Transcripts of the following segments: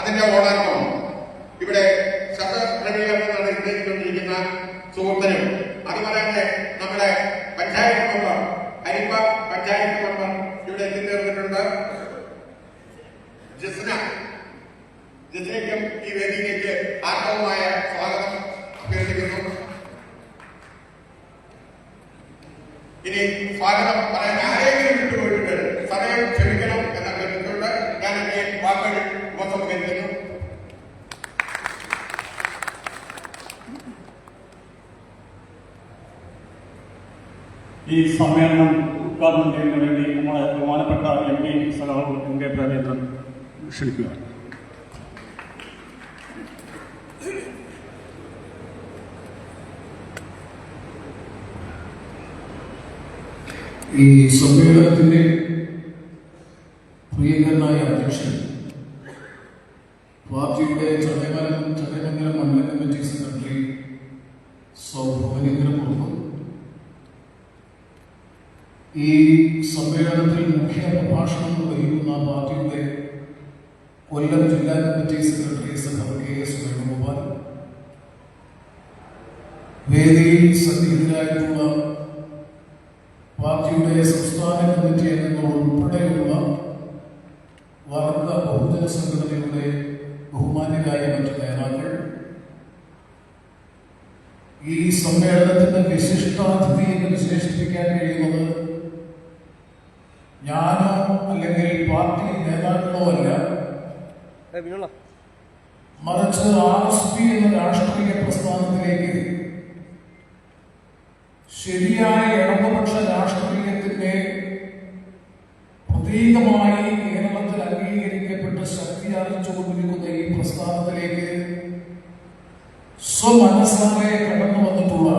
അതിന്റെ ഓണാർക്കും ഇവിടെ ശബ്ദക്രമീകരണം നടത്തിക്കൊണ്ടിരിക്കുന്ന സുഹൃത്തിനും അതുപോലെ തന്നെ നമ്മുടെ പഞ്ചായത്ത് മെമ്പർ ഹരിപ്പ പഞ്ചായത്ത് മെമ്പർ ഇവിടെ എത്തിച്ചേർന്നിട്ടുണ്ട്. ജിസ്നയ്ക്കും ഈ വേദിയിലേക്ക് ആർത്തവമായ സ്വാഗതം അഭ്യർത്ഥിക്കുന്നു. ഇനി സ്വാഗതം പറയാൻ ആരെങ്കിലും വിട്ടുപോയിട്ട് സമയം ക്ഷമിക്കണം എന്ന അഭ്യർത്ഥിച്ചുകൊണ്ട് ഞാൻ എന്റെ വാക്കുകൾ ഉപസംഹരിക്കുന്നു. ഈ സമ്മേളനം ഉദ്ഘാടനം ചെയ്യുന്നതിന് വേണ്ടി നമ്മളെ ബഹുമാനപ്പെട്ട MP സഖാവ് NK പ്രേമേന്ദ്രൻ ക്ഷണിക്കുക. ഈ സമ്മേളനത്തിന്റെ പ്രിയങ്കരനായ അധ്യക്ഷൻ, പാർട്ടിയുടെ ചടയമംഗലം മണ്ഡലം കമ്മിറ്റി സെക്രട്ടറി സൗഭവനികരം കൊടുക്കും. ഈ സമ്മേളനത്തിൽ മുഖ്യ പ്രഭാഷണം നിർവഹിക്കുന്ന പാർട്ടിയുടെ കൊല്ലം ജില്ലാ കമ്മിറ്റി സെക്രട്ടറി സഖാവ് KS വേണുഗോപാൽ, വേദിയിൽ സന്നിഹിതരായിട്ടുള്ള പാർട്ടിയുടെ സംസ്ഥാന കമ്മിറ്റി അംഗങ്ങൾ ഉൾപ്പെടെയുള്ള വർഗ ബഹുജന സംഘടനയുടെ ബഹുമാന്യരായ മറ്റു നേതാക്കൾ, ഈ സമ്മേളനത്തിന്റെ വിശിഷ്ടാതിഥി എന്ന് വിശേഷിപ്പിക്കാൻ കഴിയുന്നത് ഞാനോ അല്ലെങ്കിൽ പാർട്ടി നേതാക്കളോ അല്ല, മറിച്ച് RSP എന്ന രാഷ്ട്രീയ പ്രസ്ഥാനത്തിലേക്ക് ശരിയായ ഇടതുപക്ഷ രാഷ്ട്രീയത്തിന്റെ പ്രതീകമായി കേരളത്തിൽ അംഗീകരിക്കപ്പെട്ട് ശക്തിയാർജിച്ചുകൊണ്ടിരിക്കുന്ന ഈ പ്രസ്ഥാനത്തിലേക്ക് സ്വമനസ്സാലെ കടന്നു വന്നിട്ടുള്ള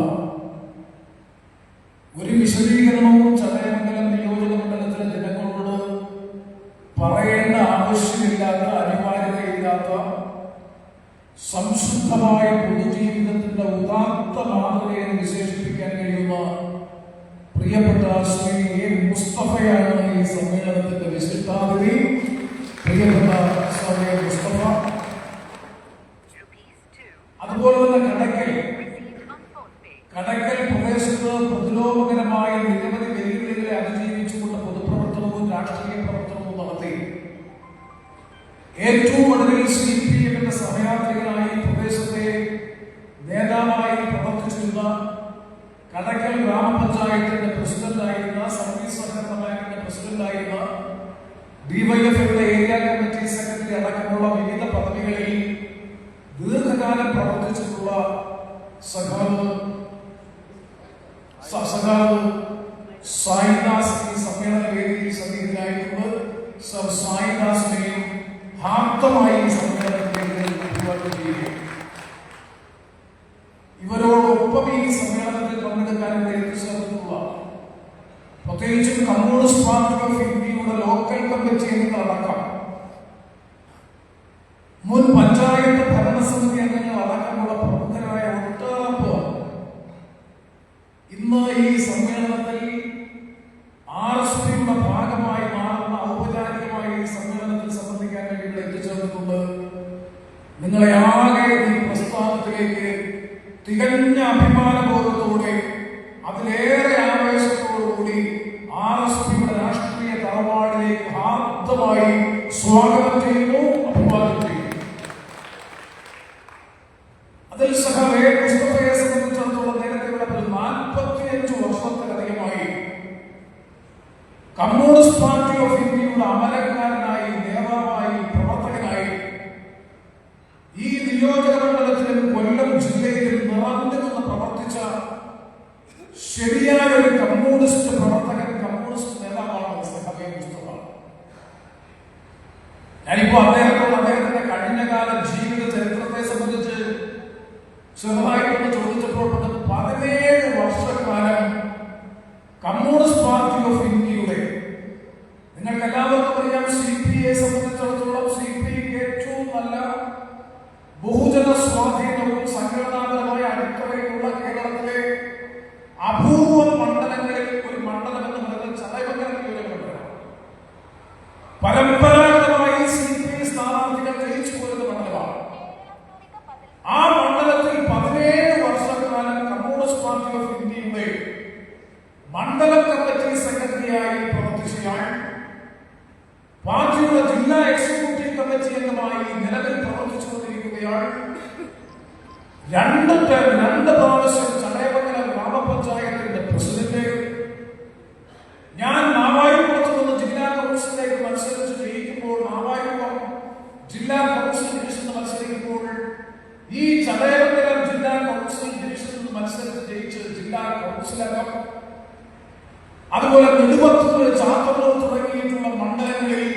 ഒരു വിശദീകരണവും ചടയമംഗലം നിയോജക മണ്ഡലത്തിലെ ജനങ്ങളോട് പറയേണ്ട ആവശ്യമില്ലാത്ത, അനിവാര്യതയില്ലാത്ത, സംശുദ്ധമായ പൊതുജീവിതത്തിന്റെ ഉദാത്ത മാതൃകയെന്ന് വിശേഷിപ്പിക്കാൻ കഴിയുന്ന പ്രിയപ്പെട്ട ശ്രീ A. മുസ്തഫയാണ് ഈ സമ്മേളനത്തിന്റെ വിശിഷ്ടാതിഥി. പ്രിയപ്പെട്ട ശ്രീ മുസ്തഫ, അതുപോലെ തന്നെ കടക്കൽ പ്രദേശത്ത് പ്രതിലോമകരമായ നിരവധി വെല്ലുവിളികളെ അതിജീവിച്ചുകൊണ്ട് പൊതുപ്രവർത്തനവും രാഷ്ട്രീയ പ്രവർത്തനവും നടത്തി ഏറ്റവും ഒടുവിൽ CPM-ന്റെ സഹയാത്രികനായി പ്രദേശത്തെ നേതാവായി പ്രവർത്തിച്ചിരുന്ന കടക്കൽ ഗ്രാമപഞ്ചായത്തിന്റെ പ്രസിഡന്റായിരുന്ന, സർവീസ് സഹകരണ ബാങ്കിന്റെ പ്രസിഡന്റായിരുന്ന, DYF-യുടെ ഏരിയ കമ്മിറ്റി സെക്രട്ടറി അടക്കമുള്ള വിവിധ പദവികളിൽ ദീർഘകാലം പ്രവർത്തിച്ചിട്ടുള്ള സഖാവ് സായിദാസ് ഈ സമ്മേളന വേദിയിൽ സന്നിഹിതനായിട്ടുണ്ട്. സർ സായിദാസിനെയും ഹാർദമായി സമ്മേളനത്തിലേക്ക് അഭിവാദ്യം ചെയ്യുക. ഇവരോടൊപ്പം ഈ സമ്മേളനത്തിൽ പങ്കെടുക്കാൻ എത്തിച്ചേർന്നിട്ടുള്ള പ്രത്യേകിച്ചും കമ്മ്യൂണിസ്റ്റ് പാർട്ടി ഓഫ് ഇന്ത്യയുടെ ലോക്കൽ കമ്മിറ്റി അംഗങ്ങളടക്കം, മുൻ പഞ്ചായത്ത് ഭരണസമിതി അംഗങ്ങൾ അടക്കമുള്ള പ്രമുഖരായ ഒട്ടേറെ ഇന്ന് ഈ സമ്മേളനത്തിൽ RSPയുടെ ഭാഗമായി മാറുന്ന ഔപചാരികമായി ഈ സമ്മേളനത്തിൽ സംബന്ധിക്കാൻ വേണ്ടി ഇവിടെ എത്തിച്ചേർന്നിട്ടുണ്ട്. നിങ്ങളെ ആകെ ഈ പ്രസ്ഥാനത്തിലേക്ക് തികഞ്ഞ അഭിമാനബോധത്തോടെ, അതിലേറെ ആവേശത്തോടുകൂടി RSPയുടെ രാഷ്ട്രീയ തറവാടിലേക്ക് ഹാർദമായി സ്വാഗതം ചെയ്യുന്നു, അഭിവാദ്യം ചെയ്യുന്നു. അതിൽ സഖാവ് A. മുസ്തഫയെ സംബന്ധിച്ചിടത്തോളം നേരത്തെ ഇവിടെ 45 വർഷത്തിലധികമായി കമ്മ്യൂണിസ്റ്റ് പാർട്ടി ഓഫ് ഇന്ത്യയുടെ അമരക്കാരനായി, നേതാവായി, പ്രവർത്തകനായി ഈ നിയോജക മണ്ഡലത്തിലും കൊല്ലം ജില്ലയിലും നിറഞ്ഞു നിന്ന് പ്രവർത്തിച്ച ശരിയായ ഒരു കമ്മ്യൂണിസ്റ്റ് പ്രവർത്തകൻ, കമ്മ്യൂണിസ്റ്റ് നേതാവാണ് സഖാവ് A. മുസ്തഫ. ഞാനിപ്പോ അദ്ദേഹത്തിന്റെ കഴിഞ്ഞകാല ജീവിത ചരിത്രത്തെ സംബന്ധിച്ച് ചെറുതായിട്ടൊന്ന് ചോദിച്ചപ്പോൾ 17 വർഷക്കാലം കമ്മ്യൂണിസ്റ്റ് പാർട്ടി ഓഫ് ഇന്ത്യയുടെ, നിങ്ങൾക്ക് എല്ലാവർക്കും അറിയാം, CPI സംബന്ധിച്ചിടത്തോളം CPIക്ക് ഏറ്റവും നല്ല ബഹുജന സ്വാധീനവും സംഘടനാപരമായ അടിത്തറയിലുള്ള കേരളത്തിലെ അപൂർവ മണ്ഡലങ്ങളിൽ ഒരു മണ്ഡലം എന്ന് പറയുന്നത് ചടയമംഗലം നിയോജക മണ്ഡലമാണ്. പരമ്പരാഗതമായി CPI സ്ഥാനാർത്ഥികൾ കമ്മിറ്റി അംഗമായി നിലവിൽ പ്രവർത്തിച്ചുകൊണ്ടിരിക്കുകയാണ്. രണ്ട് പ്രാവശ്യം ചടയമംഗലം ഗ്രാമപഞ്ചായത്തിന്റെ പ്രസിഡന്റ്. ഞാൻ നാവായിക്കുളത്ത് നിന്ന് ജില്ലാ കൗൺസിലിലേക്ക് മത്സരിച്ച് ജയിക്കുമ്പോൾ, നാവായിക്കുളം ജില്ലാ കൗൺസിൽ ഡിവിഷനിൽ മത്സരിക്കുമ്പോൾ ഈ ചടയമംഗലം ജില്ലാ കൗൺസിൽ ഡിവിഷനിൽ മത്സരിച്ച് ജയിച്ച് ജില്ലാ കൗൺസിൽ അംഗം, അതുപോലെ നെടുമത്തൂർ, ചാത്തന്നൂർ തുടങ്ങിയിട്ടുള്ള മണ്ഡലങ്ങളിൽ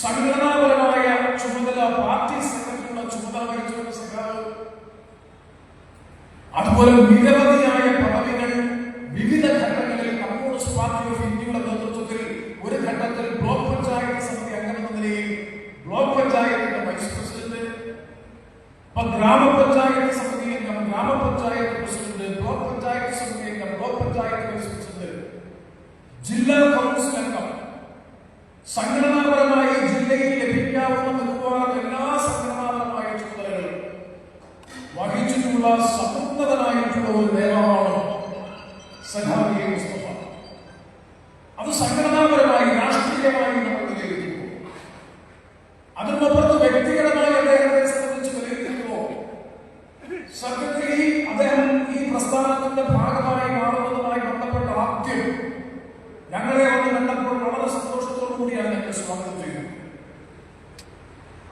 സംഘടനാപരമായ ചുമതല, പാർട്ടി സെക്രട്ടറിയുടെ ചുമതല വഹിച്ചുള്ള സഖാവ്, അതുപോലെ നിരവധിയായ പദവികൾ വിവിധ ഘട്ടങ്ങളിൽ കമ്മ്യൂണിസ്റ്റ് പാർട്ടി ഓഫ് ഇന്ത്യയുടെ നേതൃത്വത്തിൽ ഒരു ഘട്ടത്തിൽ ബ്ലോക്ക് പഞ്ചായത്ത് സമിതി അംഗമെന്ന നിലയിൽ ബ്ലോക്ക് പഞ്ചായത്തിന്റെ വൈസ് പ്രസിഡന്റ്, ഗ്രാമപഞ്ചായത്ത് സമിതി അംഗം, ഗ്രാമപഞ്ചായത്ത് പ്രസിഡന്റ്, ബ്ലോക്ക് പഞ്ചായത്ത് സമിതി അംഗം, ബ്ലോക്ക് പഞ്ചായത്ത് വൈസ് പ്രസിഡന്റ്, ജില്ലാ കൗൺസിൽ അംഗം, സംഘടനാപരമായി ജില്ലയിൽ ലഭിക്കാവുന്ന മിക്കവാറും എല്ലാ സംഘടനാപരമായ ചുമതലകൾ വഹിച്ചിട്ടുള്ള സമുന്നതനായിട്ടുള്ള ഒരു നേതാവാണ് സഖാവ് എ. മുസ്തഫ. അത് സംഘടനാപരമായി, രാഷ്ട്രീയമായി നമ്മൾ വിലയിരുത്തുന്നു. അതിനപ്പുറത്ത് വ്യക്തിഗതമായി അദ്ദേഹത്തെ സംബന്ധിച്ച് വിലയിരുത്തുമ്പോൾ സത്യത്തിൽ അദ്ദേഹം ഈ പ്രസ്ഥാനത്തിന്റെ ഭാഗമായി മാറുന്നതുമായി ബന്ധപ്പെട്ട ആദ്യം ഞങ്ങളെ ഒന്ന് കണ്ടപ്പോൾ വളരെ സന്തോഷത്തോടു കൂടിയാണ് ഞങ്ങൾ സ്വാഗതം ചെയ്യുന്നത്.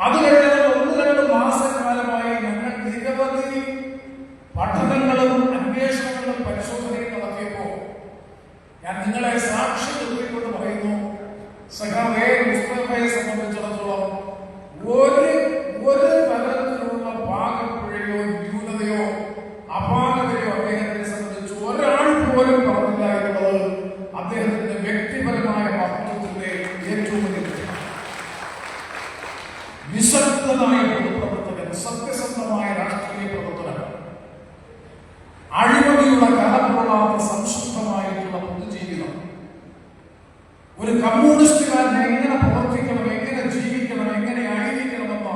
അത് കഴിഞ്ഞാൽ 1-2 മാസക്കാലമായി ഞങ്ങൾ നിരവധി പഠനങ്ങളും അന്വേഷണങ്ങളും പരിശോധനയും നടത്തിയപ്പോൾ ഞാൻ നിങ്ങളെ സാക്ഷി നിർത്തിക്കൊണ്ട് പറയുന്നു, സഖാവ് എ. മുസ്തഫയെ സംബന്ധിച്ചിടത്തോളം ഒരു തരത്തിലുള്ള പാകപ്പിഴയോ ന്യൂനതയോ അപാകതയോ അദ്ദേഹത്തെ സംബന്ധിച്ച് ഒരാൾ പോലും പറഞ്ഞില്ല എന്നുള്ളത് അദ്ദേഹത്തിന്റെ വ്യക്തിപരമായ മഹത്വത്തിന്റെ ഏറ്റവും വലിയ നിശബ്ദനായ പൊതുപ്രവർത്തകൻ, സത്യസന്ധമായ രാഷ്ട്രീയ പ്രവർത്തകൻ, അഴിമതിയുടെ കലമുള്ളാത്ത സംശുദ്ധമായിട്ടുള്ള പൊതുജീവിതം, ഒരു കമ്മ്യൂണിസ്റ്റുകാരൻ എങ്ങനെ പ്രവർത്തിക്കണം, എങ്ങനെ ജീവിക്കണം, എങ്ങനെ ആയിരിക്കണമെന്ന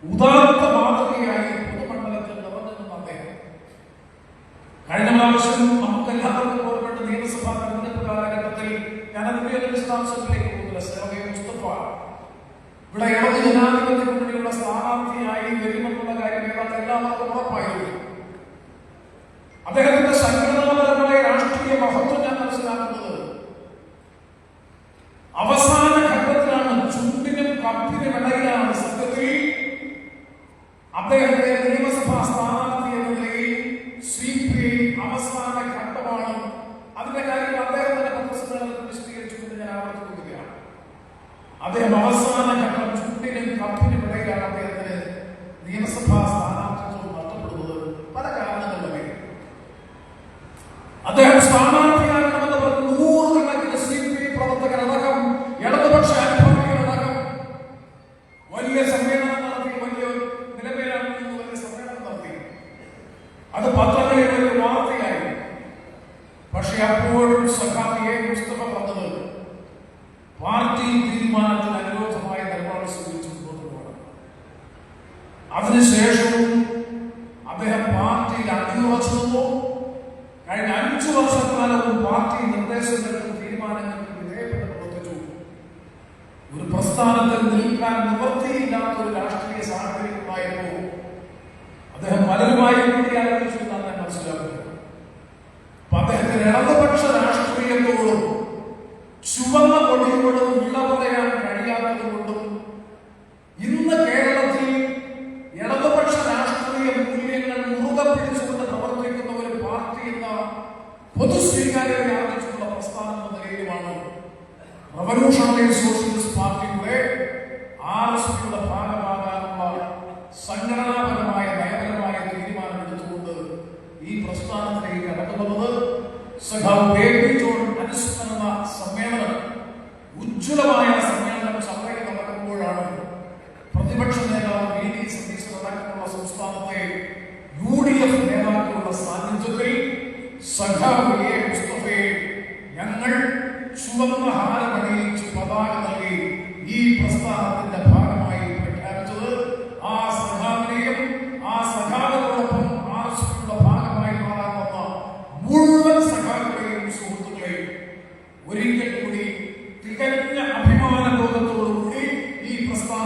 ഉദാത്ത മാതൃകയായി പൊതുമണ്ഡലത്തിൽ നിറഞ്ഞു നിന്ന അദ്ദേഹം കഴിഞ്ഞ പ്രാവശ്യം നമുക്കെല്ലാവർക്കും ഓർമ്മപ്പെട്ട നിയമസഭാ തെരഞ്ഞെടുപ്പ് കാലഘട്ടത്തിൽ, ഞാൻ അതിന്റെ വിശദാംശങ്ങളിലേക്ക് പോകുന്നില്ല, സഖാവ് മുസ്തഫ ഇവിടെ ഇടത് ജനാധിപത്യ മുന്നണിയുള്ള സ്ഥാനാർത്ഥിയായി വരുമെന്നുള്ള കാര്യം ഏതാണ്ട് എല്ലാവർക്കും ഉറപ്പായിരുന്നു. അദ്ദേഹത്തിന്റെ സംഘടനാപരമായ രാഷ്ട്രീയ മഹത്വം ഞാൻ മനസ്സിലാക്കുന്നത് അവസാന ഘട്ടത്തിലാണ്. ചുണ്ടിനും കപ്പിനും ഇടയിലാണ് സത്യത്തിൽ അദ്ദേഹത്തെ നിയമസഭാ സ്ഥാനാർത്ഥി എന്ന നിലയിൽ CPI അവസാന ഘട്ടമാണ്. അതിന്റെ കാര്യം അദ്ദേഹത്തിന്റെ പത്രസമ്മേളനത്തിൽ വിശദീകരിച്ചുകൊണ്ട് ഞാൻ ആവർത്തിക്കുകയാണ്. അദ്ദേഹം അവസാന ഘട്ടം ചുണ്ടിനും കപ്പിനും ഇടയിലാണ് അദ്ദേഹത്തിന് നിയമസഭാ സ്ഥാനാർത്ഥിത്വം നഷ്ടപ്പെടുന്നത് പല കാരണങ്ങളുടെ പേരിൽ. അദ്ദേഹം സ്ഥാനാർത്ഥിയാക്കണമെന്ന് പറഞ്ഞ് 100 കണക്കിന് CPI പ്രവർത്തകരടക്കം ഇടതുപക്ഷ അനുഭാവികളടക്കം വലിയ സമ്മേളനം നടത്തി, വലിയ നിലവിലാണ് വലിയ സമ്മേളനം നടത്തി. അത് പത്രങ്ങളിൽ ഒരു വാർത്തയായി. പക്ഷെ അപ്പോഴും സഖാവ് എ. മുസ്തഫ പറഞ്ഞത് പാർട്ടി തീരുമാനത്തിന് അനുരോധമായ നിലപാട് സ്വീകരിച്ചു മുന്നോട്ട് പോകണം. അതിനുശേഷവും അദ്ദേഹം പാർട്ടിയിൽ അടിയുറച്ചു നിന്നു. കഴിഞ്ഞ 5 വർഷക്കാലവും പാർട്ടി നിർദ്ദേശങ്ങൾക്കും തീരുമാനങ്ങൾക്കും വിധേയപ്പെട്ട് പ്രവർത്തിച്ചു. ഒരു പ്രസ്ഥാനത്തിൽ നിൽക്കാൻ നിവൃത്തിയില്ലാത്ത ഒരു രാഷ്ട്രീയ സാഹചര്യം ഉണ്ടായിരുന്നു. അദ്ദേഹം പലരുമായി കൂടി ആലോചിച്ചു എന്നാണ് ഞാൻ മനസ്സിലാക്കുന്നത്. അപ്പൊ അദ്ദേഹത്തിന് ഇടതുപക്ഷ രാഷ്ട്രീയത്തോടും ചുവന്ന കൊടിയോടും വിട പറയാൻ കഴിയാത്തതുകൊണ്ടും ഇന്ന് കേരളത്തിൽ ഇടതുപക്ഷ രാഷ്ട്രീയ മൂല്യങ്ങൾ മുറുകെ പിടിച്ചുകൊണ്ട് പ്രവർത്തിക്കുന്ന ഒരു പാർട്ടി എന്ന പൊതുസ്വീകാര്യത ആർജിച്ചിട്ടുള്ള പ്രസ്ഥാനം എന്ന നിലയിലുമാണ് റവല്യൂഷണറി സോഷ്യലിസ്റ്റ് പാർട്ടിയുടെ RSPയുടെ ഭാഗമാകാനുള്ള സംഘടനാപരമായ നയപരമായ തീരുമാനമെടുത്തുകൊണ്ട് ഈ പ്രസ്ഥാനത്തിലേക്ക് കടന്നു വന്നത്. സഖാവ് ബേബി ജോൺ അനുസ്മരണ സമ്മേളനം, ഉജ്ജ്വലമായ സമ്മേളനം ചവറയിൽ നടക്കുമ്പോഴാണ് പ്രതിപക്ഷ നേതാവ് VD സതീശൻ അടക്കമുള്ള സംസ്ഥാനത്തെ UDF നേതാക്കളുടെ സാന്നിധ്യത്തിൽ സഖാവ് എ. മുസ്തഫയെ ഞങ്ങൾ ചുവന്ന ഹാരമണിയിച്ച് പതാക നൽകി ഈ പ്രസ്ഥാനത്തിന്റെ ഭാഗമായി പ്രഖ്യാപിച്ചത്. ആ സഖാവിനെയും ആ സഖാവിനോടൊപ്പം RSPയുടെ ഭാഗമായി മാറാൻ വന്ന മുഴുവൻ സഖാക്കളെയും സുഹൃത്തുക്കളെയും ഒരിക്കൽ കൂടി തികഞ്ഞ അഭിമാന ബോധത്തോടുകൂടി ഈ പ്രസ്ഥാനം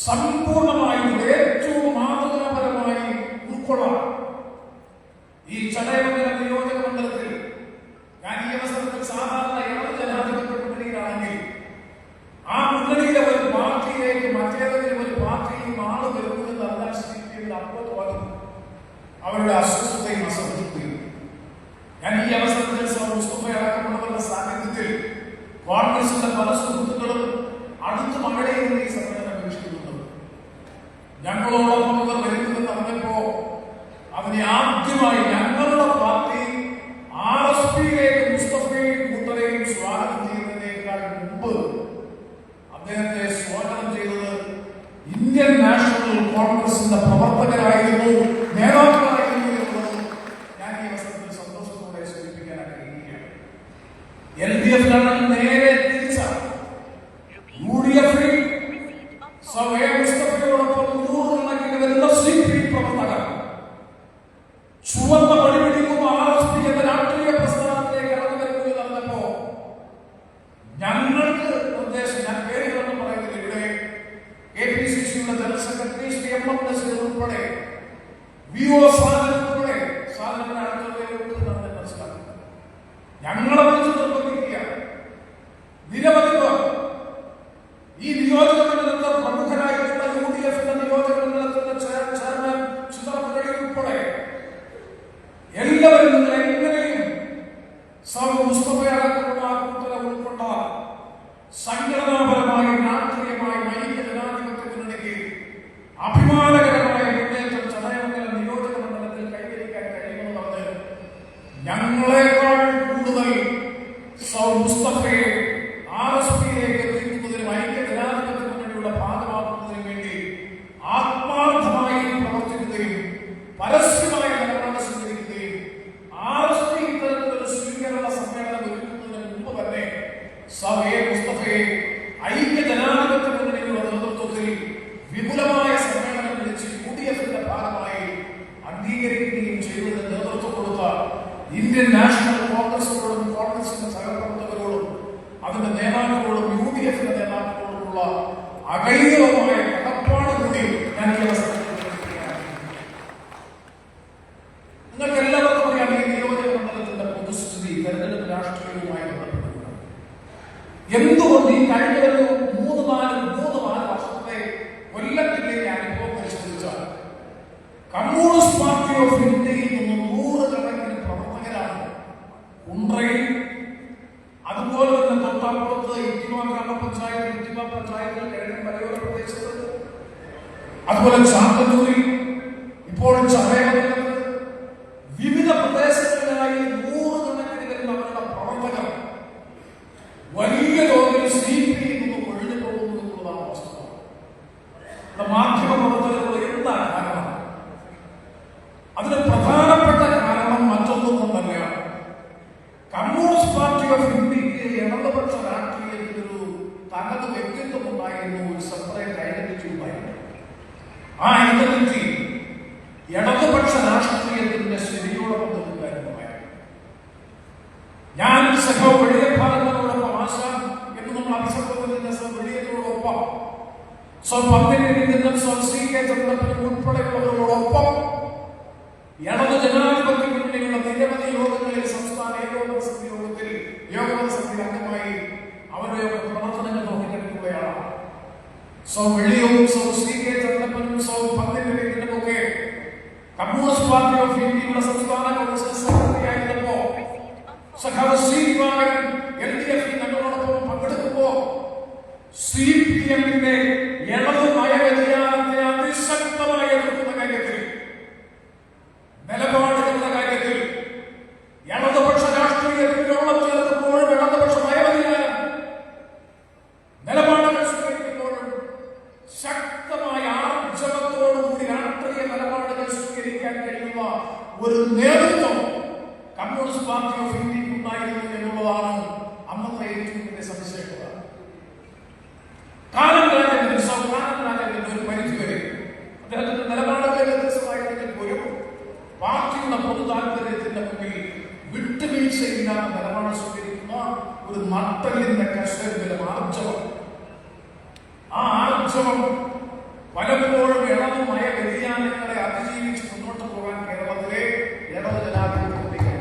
സമ്പൂർണമായി ഏറ്റവും മാതൃകാപരമായി ഉൾക്കൊള്ളാം. ഈ ചടയമംഗല നിയോജക മണ്ഡലത്തിൽ ഞാൻ ഈ അവസരത്തിൽ സാധാരണ ഇടത് ജനാധിപത്യ മുന്നണിയിലാണെങ്കിൽ ആ മുന്നണിയിലെ ഒരു പാർട്ടിയിലേക്ക് മറ്റേതെങ്കിലും ഒരു പാർട്ടിയിൽ ആള് വരുന്നതെന്ന് അറിയാൻ സ്ഥിതിയുടെ അപ്പത്തോളം അവരുടെ അസ്വസ്ഥതയും അസംതൃപ്തിയും. ഞാൻ ഈ അവസരത്തിൽ മുസ്തഫ അടക്കമുള്ളവരുടെ സാന്നിധ്യത്തിൽ കോൺഗ്രസിന്റെ പല സുഹൃത്തുക്കളും അടുത്ത മഴയിൽ ഈ സമ്മേളനം വീക്ഷിക്കുന്നുണ്ട്. ഞങ്ങളോടൊപ്പം ഇവർ വരുന്നതെന്ന് അറിഞ്ഞപ്പോ അതിനെ ആദ്യമായി ഞങ്ങളുടെ പാർട്ടി RSPയിലേക്ക് മുസ്തഫയെയും കൂട്ടരെയും സ്വാഗതം ചെയ്യുന്നതിനേക്കാൾ മുമ്പ് അദ്ദേഹത്തെ സ്വാഗതം ചെയ്തത് ഇന്ത്യൻ നാഷണൽ കോൺഗ്രസിന്റെ പ്രവർത്തകരായിരുന്നു, നേതാക്കളായിരുന്നു എന്നുള്ളത് ഞാൻ ഈ അവസരത്തിൽ സന്തോഷത്തോടെ സൂചിപ്പിക്കാൻ ആഗ്രഹിക്കുകയാണ്. LDF നേരെ തിരിച്ചാണ്. UDF-ൽ മുസ്തഫയോടൊപ്പം 100 കണക്കിന് വരുന്ന CPI പ്രവർത്തകർ ചുവന്ന പടിപിടിക്കുമ്പോൾ RSP എന്ന രാഷ്ട്രീയ പ്രസ്ഥാനത്തിലേക്ക് ഇറങ്ങി വരുന്നത് നടന്നപ്പോ ഞങ്ങൾക്ക് നിർദ്ദേശം, ഞാൻ പേരുകളൊന്നും പറയുന്നില്ല, ഇവിടെ APCCയുടെ general secretary Shri MM Naseer ഉൾപ്പെടെ VO സാധനം ഉൾപ്പെടെ സാധനത്തിന് അടുത്തുള്ള മനസ്സിലാക്കുന്നത് ഞങ്ങളെ വിളിച്ച് നിർബന്ധിക്കുക. നിരവധി പേർ ഈ നിയോജക മണ്ഡലത്തെ പ്രമുഖരായിട്ടുള്ള UDF-ന്റെ നിയോജക മണ്ഡലത്തിന്റെ ചെയർമാൻ ചിത്രപുരടി ഉൾപ്പെടെ എല്ലാവരും നിങ്ങൾ എങ്ങനെയും മുസ്തഫയടക്കമുള്ള കൂട്ടരെ ഉൾക്കൊണ്ട സംഘടനാപരമായും രാഷ്ട്രീയമായും ഐക്യ ജനാധിപത്യ മുന്നണിക്ക് അഭിമാനകരമായ മുന്നേറ്റം ചടയമംഗല നിയോജക മണ്ഡലത്തിൽ കൈവരിക്കാൻ കഴിയുമെന്ന് ഞങ്ങളെക്കാൾ കൂടുതൽ മുസ്തഫയെ RSPയിലേക്ക് എത്തിക്കുന്നതിനും ഐക്യ ജനാധിപത്യ മുന്നണിയുടെ ഭാഗമാക്കുന്നതിനും വേണ്ടി ആത്മാർത്ഥമായി പ്രവർത്തിക്കുകയും പരസ്യമായ നിലപാട് സ്വീകരിക്കുകയും RSP ഇത്തരത്തിലൊരു സ്വീകരണ സമ്മേളനം ഒരുക്കുന്നതിന് മുമ്പ് തന്നെ മുസ്തഫയെ ഐക്യ ജനാധിപത്യ മുന്നണിയുടെ നേതൃത്വത്തിൽ വിപുലമായ സമ്മേളനം വിളിച്ച് UDF-ന്റെ ഭാഗമായി അംഗീകരിക്കുകയും ചെയ്തതിന് നേതൃത്വം കൊടുത്ത ഇന്ത്യൻ നാഷണൽ കോൺഗ്രസിനോടും കോൺഗ്രസിന്റെ സഹപ്രവർത്തകരോടും അതിന്റെ നേതാക്കളോടും UDF-ന്റെ നേതാക്കളോടുമുള്ള അകൈതവമായ കടപ്പാട് കൂടി ഞാൻ ഈ അവസരത്തിൽ നിങ്ങൾക്ക് എല്ലാവർക്കും അറിയാം. ഈ നിയോജക മണ്ഡലത്തിന്റെ പൊതുസ്ഥിതി തെരഞ്ഞെടുപ്പ് രാഷ്ട്രീയവുമായി ബന്ധപ്പെട്ടിട്ടുണ്ട്. എന്തുകൊണ്ട് ഈ കഴിഞ്ഞ ഒരു 3-4 വർഷത്തെ കൊല്ലത്തിന്റെ അനുഭവം പരിശോധിച്ചാൽ കമ്മ്യൂണിസ്റ്റ് പാർട്ടി ഓഫ് ഇന്ത്യയിൽ നിന്ന് 100 കണക്കിന് പ്രവർത്തകരാണ് കുണ്ട്രയിൽ, അതുപോലെ തന്നെ തൊട്ടപ്പുറത്ത് ഇറ്റിമ ഗ്രാമപഞ്ചായത്തിൽ കിഴക്കൻ മലയോര പ്രദേശത്ത്, അതുപോലെ ചാത്തന്നൂരിൽ, ഇപ്പോൾ ചടയമംഗലത്ത്, വിവിധ പ്രദേശങ്ങളിലായി 100 കണക്കിന് വരുന്ന അവരുടെ പ്രവർത്തകർ വലിയ തോതിൽ CPI നിന്ന് ഒഴിഞ്ഞു പോകുന്നു എന്നുള്ളതാണ് വസ്തുത. മാധ്യമ പ്രവർത്തകരോട് എന്താണ് കാരണം? അതിന് പ്രധാനപ്പെട്ട കാരണം മറ്റൊന്നും കൊണ്ടല്ല. കമ്മ്യൂണിസ്റ്റ് പാർട്ടി ഓഫ് ഇന്ത്യക്ക് ഇടതുപക്ഷ രാഷ്ട്രീയത്തിനൊരു തനത് വ്യക്തിത്വം ഉണ്ടായിരുന്നു, ഒരു സെപ്പറേറ്റ് ഐഡന്റിറ്റി ഉണ്ടായിരുന്നു. ആ ഐഡന്റിറ്റി ഇടതുപക്ഷ രാഷ്ട്രീയത്തിന്റെ ശരിയോടൊപ്പം നിൽക്കാനുണ്ടായിരുന്നു. ഞാൻ സഖാവ് വെളിയഭാരതത്തോടൊപ്പം ആശ എന്ന് നമ്മൾ അഭിസംബോധന വെളിയത്തോടൊപ്പം CK ചന്ദ്രപ്പനും ഉൾപ്പെടെയുള്ളവരോടൊപ്പം ഇടത് ജനാധിപത്യ മുന്നണിയുള്ള നിരവധി യോഗങ്ങളിൽ സംസ്ഥാന ഏകോപന സമിതി യോഗത്തിൽ അംഗമായി അവരുടെ പ്രവർത്തനങ്ങൾ നോക്കിക്കൊണ്ടിരിക്കുകയാണ്. വെളിയും CK ചന്ദ്രപ്പനും പന്തിന്റെ കമ്മ്യൂണിസ്റ്റ് പാർട്ടി ഓഫ് ഇന്ത്യയുടെ സംസ്ഥാന കോൺഗ്രസ് സെക്രട്ടറി ആയിരുന്നപ്പോ സഖാവ് ശ്രീകുമാരൻ LDF ഞങ്ങളോടൊപ്പം പങ്കെടുക്കുമ്പോ CPM-ന്റെ ഇടത് നയവ്യതിയാനത്തെ അതിശക്തമായി എതിർക്കുന്ന കാര്യത്തിൽ, നിലപാടുകളുടെ കാര്യത്തിൽ ഇടതുപക്ഷ രാഷ്ട്രീയത്തിന്റെ ചേർക്കുമ്പോഴും ഇടതുപക്ഷ നയവ്യതിയാനം നിലപാടുകൾ സ്വീകരിക്കുമ്പോഴും ശക്തമായ ആർജവത്തോടുകൂടി രാഷ്ട്രീയ നിലപാടുകൾ സ്വീകരിക്കാൻ കഴിയുന്ന ഒരു നേതൃത്വം കമ്മ്യൂണിസ്റ്റ് പാർട്ടി ഓഫ് ഇന്ത്യക്ക് ഉണ്ടായിരുന്നു എന്നുള്ളതാണ് അന്നത്തെ ഏറ്റവും വലിയ സവിശേഷത. ഒരു പരിധി വരെ അദ്ദേഹത്തിന്റെ നിലപാടുകൾ വ്യത്യസ്തമായിരുന്നെങ്കിൽ പോലും പാർട്ടിയുടെ പൊതു താല്പര്യത്തിന്റെ മുന്നിൽ വിട്ടുവീഴ്ചയില്ലാത്ത നിലപാട് സ്വീകരിക്കുന്ന ഒരു നട്ടലിന്റെ കർഷകരുടെ ആർജവം, ആ ആർജവം പലപ്പോഴും ഇടതുമായ വ്യതിയാനങ്ങളെ അതിജീവിച്ച് മുന്നോട്ട് പോകാൻ കേരളത്തിലെ ഇടതു ജനാധിപത്യത്തെ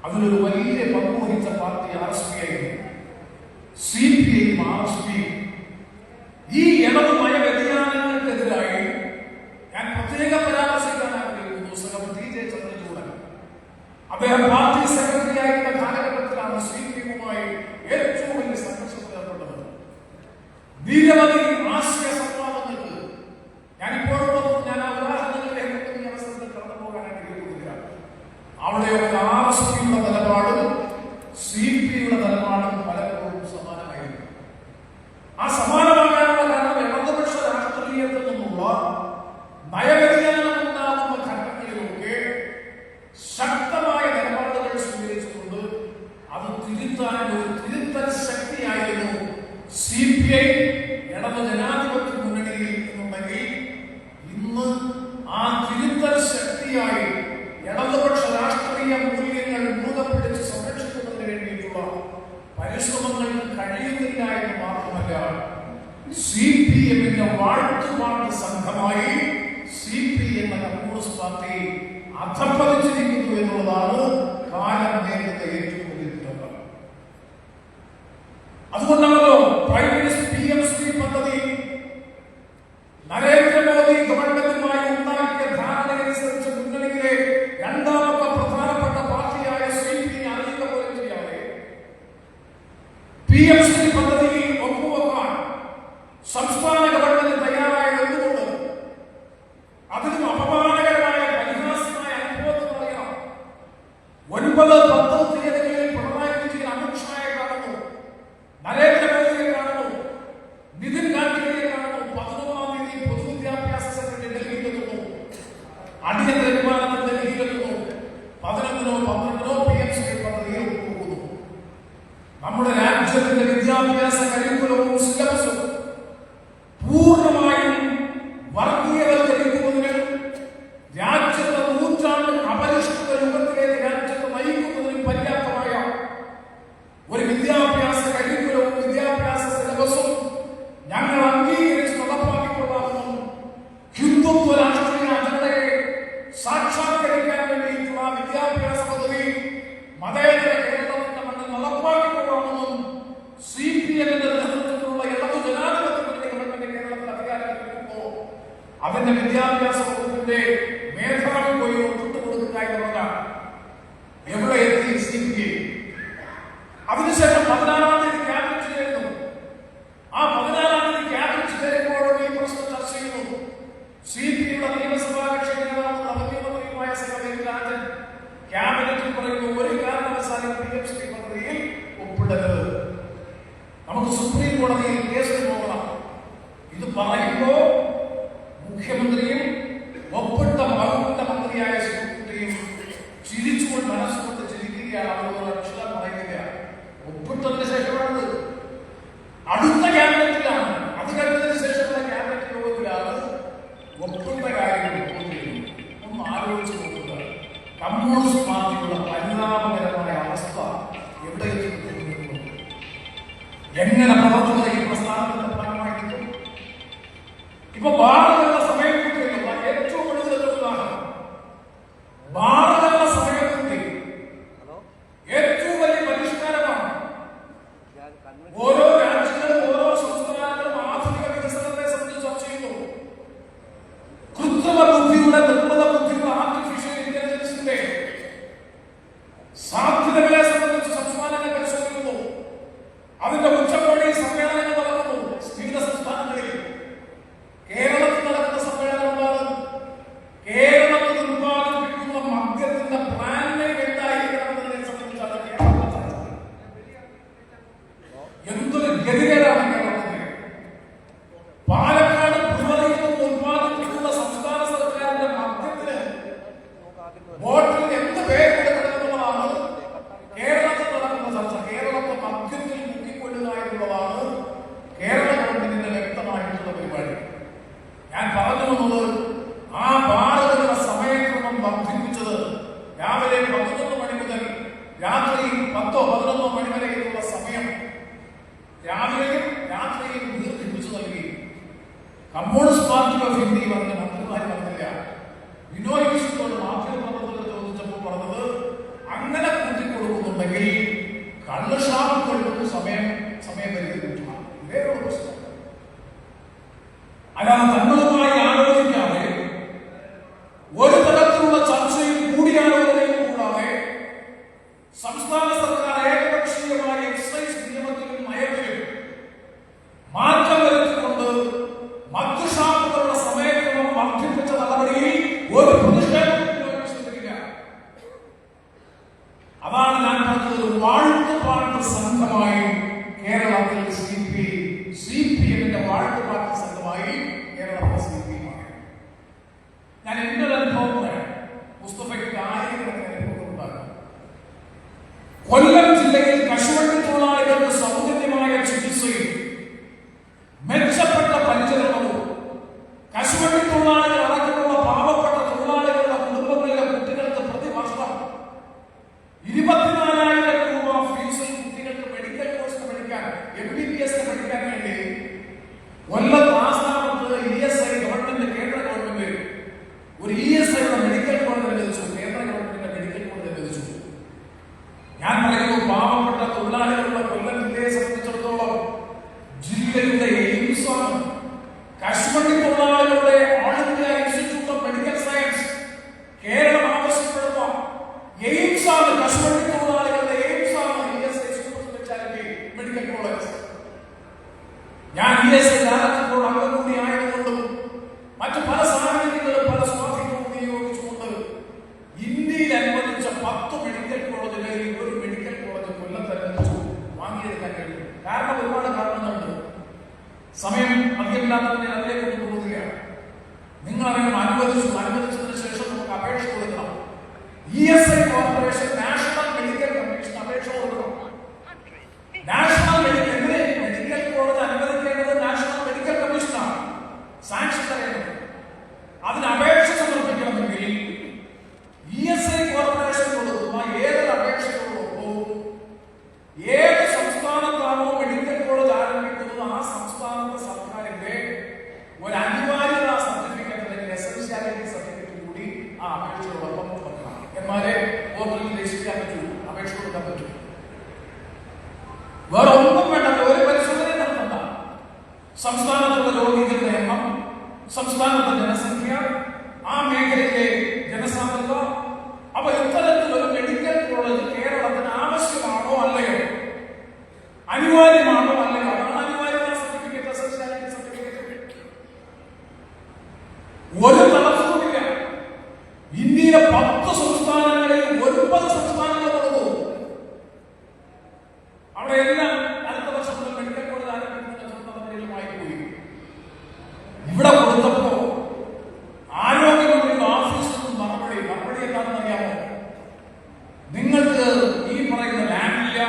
അതിലൊരു വലിയ പങ്കുവഹിച്ച പാർട്ടി RSP ആയിരുന്നു. CPI RSP ഈ ഇടതുമായ വ്യതിയാനങ്ങൾക്കെതിരായി ഞാൻ പ്രത്യേക പരാമർശിക്കാൻ ആഗ്രഹിക്കുന്നു. TJ ചന്ദ്രചൂഡൻ അദ്ദേഹം പാർട്ടി സെക്രട്ടറി ആയിരുന്ന കാലഘട്ടത്തിലാണ് CPI-യുമായി ഏറ്റവും വലിയ സംഘർഷത്തിൽ ഏർപ്പെട്ടത്. നിരവധി ആശയ സംവാദങ്ങൾക്ക് ഞാനിപ്പോഴും ഞാൻ ആ ഉദാഹരണങ്ങളിലേക്ക് ഈ അവസരത്തിൽ കടന്നു പോകാൻ ആഗ്രഹിക്കുന്നില്ല. അവിടെയൊക്കെ RSP-യുടെ നിലപാടും CPI-യുടെ നിലപാടും പലപ്പോഴും സമാനമായിരുന്നു. ആ സമാനമാകാനുള്ള കാരണം ഇടതുപക്ഷ രാഷ്ട്രീയത്തിൽ നിന്നുള്ള നയവ്യതിയാനം ഉണ്ടാകുന്ന ഘട്ടങ്ങളിലൊക്കെ ശക്തമായ നിലപാടുകൾ സ്വീകരിച്ചുകൊണ്ട് അത് തിരുത്താൻ ഒരു തിരുത്തൽ ശക്തിയായിരുന്നു CPI ഇടതു ജനാധിപത്യ മുന്നണിയിൽ എന്നുണ്ടെങ്കിൽ ഇന്ന് ആ തിരുത്തൽ ശക്തിയായി ഇടതുപക്ഷ രാഷ്ട്രീയ മൂല്യങ്ങൾ മുറുകെ പിടിച്ച് സംരക്ഷിക്കുന്നതിന് വേണ്ടിയിട്ടുള്ള പരിശ്രമങ്ങൾക്ക് കഴിയുന്നില്ല എന്ന് മാത്രമല്ല CPM-ന്റെ വാഴ്ത്തുപാട്ട് സംഘമായി CPI എന്ന കമ്മ്യൂണിസ്റ്റ് പാർട്ടി അധപ്പതിച്ചിരിക്കുന്നു എന്നുള്ളതാണ് കാലം നേരിടുന്ന ഏറ്റവും വലിയ ദുരന്തം. അതുകൊണ്ടാണല്ലോ പ്രൈം മിനിസ്റ്റർ PM-ശ്രീ പദ്ധതി നരേന്ദ്രമോദി ഗവൺമെന്റുമായി ഉണ്ടാക്കിയ ധാരണയനുസരിച്ച് മുന്നണിയിലെ രണ്ടാമത്തെ പ്രധാനപ്പെട്ട പാർട്ടിയായ CPI അറിയുക പോലും ചെയ്യാതെ PM-ശ്രീ പദ്ധതിയിൽ ഒപ്പുവെക്കാൻ സംസ്ഥാന ഗവൺമെന്റ് തയ്യാറായത് എന്തുകൊണ്ട്? അതിനും അപമാനകരമായ പരിഹാസ്യമായ അനുഭവത്തിൽ പറയണം. 9-10 തീയതികളിൽ പിണറായി വിജയൻ അമിത്ഷായെ കാണുന്നു, നരേന്ദ്രമോദിയെ കാണുന്നു, നിതിൻ ഗഡ്കരിയെ കാണുന്നു. 11-ാം തീയതി പൊതുവിദ്യാഭ്യാസ സെക്രട്ടറി ഡൽഹിയിലെത്തുന്നു, അടിയന്തര വിമാനത്തിൽ ഡൽഹിയിലെത്തുന്നു. 11-നോ 12-നോ PM-ശ്രീ പദ്ധതിയിൽ ഒപ്പുവെക്കുന്നു. നമ്മുടെ രാജ്യത്തിന്റെ വിദ്യാഭ്യാസ കരിക്കുലവും സിലബസും പൂർണ്ണമായും വർഗീയവൽക്കരിക്കുന്നതിന്, രാജ്യത്തെ നൂറ്റാണ്ട് അപരിഷ്കൃത യുഗത്തിലേക്ക് രാജ്യത്തെ നയിക്കുന്നതിന് പര്യാപ്തമായ ഒരു വിദ്യാഭ്യാസ കരിക്കുലവും വിദ്യാഭ്യാസ സിലബസും ഞങ്ങൾ അംഗീകരിച്ച് നടപ്പാക്കിക്കൊള്ളാമെന്നും ഹിന്ദുത്വ രാഷ്ട്രീയ അജണ്ടയെ സാക്ഷാത്കരിക്കാൻ വേണ്ടിയിട്ടുള്ള വിദ്യാഭ്യാസ പദ്ധതി മതേതര കേരളത്തിന്റെ മണ്ണിൽ നടപ്പാക്കിക്കൊള്ളാമെന്നും CPM-ന്റെ നേതൃത്വത്തിലുള്ള ഇടതു ജനാധിപത്യ ഗവൺമെന്റ് കേരളത്തിൽ അധികാരത്തിൽ വരുമ്പോൾ അതിന്റെ വിദ്യാഭ്യാസ വകുപ്പിന്റെ മേധാവി പോയി ഒപ്പിട്ട് കൊടുക്കുക എന്നുള്ളതാണ്. എവിടെ എത്തി CPI? അതിനുശേഷം 16-ാം തീയതി ക്യാബിനറ്റ് ചേരുന്നു. ആ 16-ാം തീയതി ക്യാബിനറ്റ് ചേരുമ്പോഴും ഈ പ്രശ്നം ചർച്ച ചെയ്യുന്നു. CPI-യുടെ നിയമസഭാ കക്ഷി നേതാവും മുഖ്യമന്ത്രിയുമായ രാജൻ ക്യാബിനറ്റിൽ പറയുന്നു, ഒരു കാരണവശാലും PM-ശ്രീ പദ്ധതിയിൽ ഒപ്പിടരുത്, നമുക്ക് സുപ്രീം കോടതിയിൽ കേസിന് പോകണം. ഇത് പറയുമ്പോ മുഖ്യമന്ത്രിയും ഒപ്പിട്ട വകുപ്പിന്റെ മന്ത്രിയായ സുപ്രീം ചിരിച്ചുകൊണ്ട് മനസ്സുകൊണ്ട് ചിരിക്കുകയാണ്. അവരുടെ അക്ഷരം പറയുന്നില്ല. ഒപ്പിട്ടതിന് ശേഷമാണത്. അടുത്ത ക്യാബിനറ്റിലാണ്, അത് കഴിഞ്ഞതിന് ശേഷമുള്ള ക്യാബിനറ്റ് യോഗത്തിലാണ് ഒപ്പിട്ട കാര്യങ്ങൾ ഒന്ന് ആലോചിച്ച് നോക്കുക. കമ്മ്യൂണിസ്റ്റ് പാർട്ടിയുടെ പരിണാമകരമായ അവസ്ഥ എവിടെ എത്തിക്കുന്നു, എങ്ങനെ പ്രവർത്തകർ ഈ പ്രസ്ഥാനത്തിന്റെ ഭാഗമായിരിക്കും. ഇപ്പൊ ഭാരതങ്ങളുടെ സമയപൂർത്തിയുള്ള ഏറ്റവും കൂടുതൽ ഉദാഹരണം, ഭാരതങ്ങളുടെ സമയപൂർത്തി ഏറ്റവും വലിയ പരിഷ്കാരമാണ്. ഓരോ രാജ്യങ്ങളും ഓരോ സംസ്ഥാനങ്ങളും ആധുനിക വികസനത്തെ സംബന്ധിച്ച് ചർച്ച ചെയ്യുന്നു. കൃത്രിമ ബുദ്ധിയുടെ, നിർമ്മിത ബുദ്ധിയുടെ, ആർട്ടിഫിഷ്യൽ ഇന്റലിജൻസിന്റെ സാധ്യതകളെ സംബന്ധിച്ച് സംസ്ഥാനങ്ങൾ പരിശോധിക്കുന്നു. അതിന്റെ ഉച്ചകോടി സമ്മേളനങ്ങൾ നടക്കുന്നു വിവിധ സംസ്ഥാനങ്ങളിൽ. കേരളത്തിൽ നടക്കുന്ന സമ്മേളനം എന്താണ്? കേരളത്തിൽ ഉത്പാദിപ്പിക്കുന്ന മദ്യത്തിന്റെ ബ്രാൻഡ് നെയിം എന്തായിരിക്കണമെന്നതിനെ സംബന്ധിച്ചാണ് കേരളത്തിൽ എന്തൊരു ഗതികേടാണ് കേരളത്തിന്റെ. പാലക്കാട് ബ്രുവറിയിൽ നിന്ന് ഉത്പാദിപ്പിക്കുന്ന സംസ്ഥാന സർക്കാരിന്റെ മദ്യത്തിന് ബോട്ടിൽ എന്ത് പേര് കൊടുക്കണമെന്നുള്ളതാണ് കേരളത്തിൽ നടക്കുന്ന ചർച്ച. കേരളത്തെ മദ്യത്തിൽ മുക്കിക്കൊള്ളുക എന്നുള്ളതാണ് കേരള ഗവൺമെന്റിന്റെ വ്യക്തമായിട്ടുള്ള പരിപാടി. ഞാൻ പറഞ്ഞു വന്നത്, ആ ഭാരതങ്ങളുടെ സമയക്രമം വർദ്ധിപ്പിച്ചത് രാവിലെ 11 മണി മുതൽ രാത്രി 10-11 മണി വരെയുള്ള സമയം രാവിലെയും രാത്രിയും ദീർഘിപ്പിച്ചു നൽകി. ഹിന്ദിയും അതിന്റെ മന്ത്രിമാർ പറഞ്ഞില്ല. ബിനോയ് വിശ്വത്തോട് മാധ്യമപ്രവർത്തകർ ചോദിച്ചപ്പോൾ പറഞ്ഞത് അങ്ങനെ കൂട്ടിക്കൊടുക്കുന്നുണ്ടെങ്കിൽ കള്ളുഷാപ്പുകൾക്കും സമയപരിധി കൂട്ടണം. ഇതേയുള്ള പ്രശ്നം. അല്ലാതെ തങ്ങളുമായി ആലോചിക്കാതെ ഒരു തരത്തിലുള്ള ചർച്ചയും കൂടിയാലോചനയും കൂടാതെ സംസ്ഥാന സർക്കാർ ഏകപക്ഷീയമായ എക്സൈസ് നിയമത്തിലും നയത്തിലും മാറ്റം വരുത്തിക്കൊണ്ട് മദ്യഷാപ്പുകളുടെ സമയക്രമം വർദ്ധിപ്പിച്ച നടപടിയിൽ ഒരു പ്രതിഷേധത്തിനും ശ്രദ്ധിക്കില്ല. അതാണ് ഞാൻ പറഞ്ഞത്. വാഴ്ത്തുപാട്ട് സംഘമായി കേരളത്തിൽ CPM-ന്റെ വാഴ്ത്തുപാട്ട് സംഘമായി കേരളത്തിൽ CPM. ഞാൻ എന്റെ ഒരു അനുഭവം പറയാം. മുസ്തഫയ്ക്ക് ആയിരക്കണക്കിന് അനുഭവങ്ങൾ ഉണ്ടാകും. കൊല്ലം ജില്ലയിൽ കശുവണ്ടി തൊഴിലാളികൾക്ക് സൗജന്യമായ ചികിത്സയും മെച്ചപ്പെട്ട പരിചരണവും കശുവണ്ടി തൊഴിലാളികൾ അടക്കമുള്ള പാവപ്പെട്ട തൊഴിലാളികളുടെ കുടുംബങ്ങളിലെ കുട്ടികൾക്ക് പ്രതിവർഷം 24,000 രൂപ ഫീസിൽ കുട്ടികൾക്ക് മെഡിക്കൽ കോഴ്സ് പഠിക്കാൻ MBBS പഠിക്കാൻ വേണ്ടി കൊല്ലത്ത് ആസ്ഥാനത്ത് ESI ഗവൺമെന്റ് കേന്ദ്ര ഗവൺമെന്റ് ഒരു ESI മെഡിക്കൽ കോളേജ് അനുവദിച്ചു. കേന്ദ്ര ഗവൺമെന്റിന്റെ മെഡിക്കൽ കോളേജ് അനുവദിച്ചു. ഞാൻ പറയുന്നു, പാവപ്പെട്ട തൊഴിലാളികളുടെ കൊല്ലം ജില്ലയെ സംബന്ധിച്ചിടത്തോളം ജില്ലയുടെ എയിംസാണ്. കശുവണ്ടി തൊഴിലാളികളുടെ all India institute of medical science Keralam ആവശ്യപ്പെടുന്ന എയിംസാണ്. കശുവണ്ടി തൊഴിലാളികളുടെ എയിംസാണ് ESI super speciality medical college. ഞാൻ ESI ഡയറക്ടറോട് അംഗം കൂടി ആയതുകൊണ്ടും മറ്റു പല സാഹചര്യങ്ങളും പല സ്വാധീനവും നിയോഗിച്ചുകൊണ്ട് ഇന്ത്യയിൽ അനുവദിച്ച 10 മെഡിക്കൽ കോളേജുകളിൽ ഒരു മെഡിക്കൽ കോളേജ് കൊല്ലത്ത് അനുവദിച്ചു വാങ്ങിയെടുക്കാൻ കഴിയും. കാരണം ഒരുപാട് കാരണങ്ങളുണ്ട്. സമയം അധികമില്ലാത്തതിനെ അതിലേക്ക് കൊണ്ടുപോകുകയാണ്. നിങ്ങൾ അങ്ങനെ അനുവദിച്ചതിന് ശേഷം നമുക്ക് അപേക്ഷ കൊടുക്കണം. ESI corporation national medical commission അപേക്ഷ കൊടുക്കണം. നാഷണൽ മെഡിക്കൽ കോളേജ് അനുവദിക്കേണ്ടത് നാഷണൽ മെഡിക്കൽ കമ്മീഷനാണ് സാങ്ഷൻ തരേണ്ടത്. അതിന് അപേക്ഷ സമർപ്പിക്കണമെങ്കിൽ ESI കോർപ്പറേഷൻ കൊടുക്കുന്ന ഏതൊരു അപേക്ഷകളോടൊപ്പം ഏത് സംസ്ഥാനത്താണോ മെഡിക്കൽ കോളേജ് ആരംഭിക്കുന്നത് ആ സംസ്ഥാനത്തെ സർക്കാരിന്റെ ഒരു അനിവാര്യത സർട്ടിഫിക്കറ്റ് അല്ലെങ്കിൽ എസൻഷ്യാലിറ്റി സർട്ടിഫിക്കറ്റ് കൂടി ആ അപേക്ഷയോടൊപ്പം കൊടുക്കണം. എന്നാലേ പോർട്ടലിൽ രജിസ്റ്റർ പറ്റൂ, അപേക്ഷ കൊടുക്കാൻ പറ്റൂ. വേറെ ഒന്നും വേണ്ട, ഒരു പരിശോധന നടത്തണ്ട. സംസ്ഥാനത്തുള്ള രോഗികളുടെ എണ്ണം, സംസ്ഥാനത്തെ ജനസംഖ്യ, ആ മേഖലയിലെ ജനസാന്ദ്രത, അപ്പൊ ഇത്തരത്തിലൊരു മെഡിക്കൽ കോളേജ് കേരളത്തിന് ആവശ്യമാണോ അല്ലയോ, അനിവാര്യമാണോ അല്ലയോ, അതാണ് അനിവാര്യത സർട്ടിഫിക്കറ്റ്, എസൻഷ്യാലിറ്റി സർട്ടിഫിക്കറ്റ്. ഒരു തടസ്സവുമില്ല. ഇന്ത്യയിലെ 10 സംസ്ഥാനങ്ങളിൽ 9 സംസ്ഥാനങ്ങളുള്ളൂ. അവിടെ എല്ലാം അടുത്ത വർഷം മുതൽ മെഡിക്കൽ കോളേജ് ആരംഭിക്കുന്ന നടപടികളുമായി പോയി. ഇവിടെ കൊടുത്തപ്പോ ആരോഗ്യമന്ത്രിയുടെ ഓഫീസിൽ നിന്നും മറുപടി എന്താണെന്ന് അറിയാമോ? നിങ്ങൾക്ക് ഈ പറയുന്ന ലാബില്ല,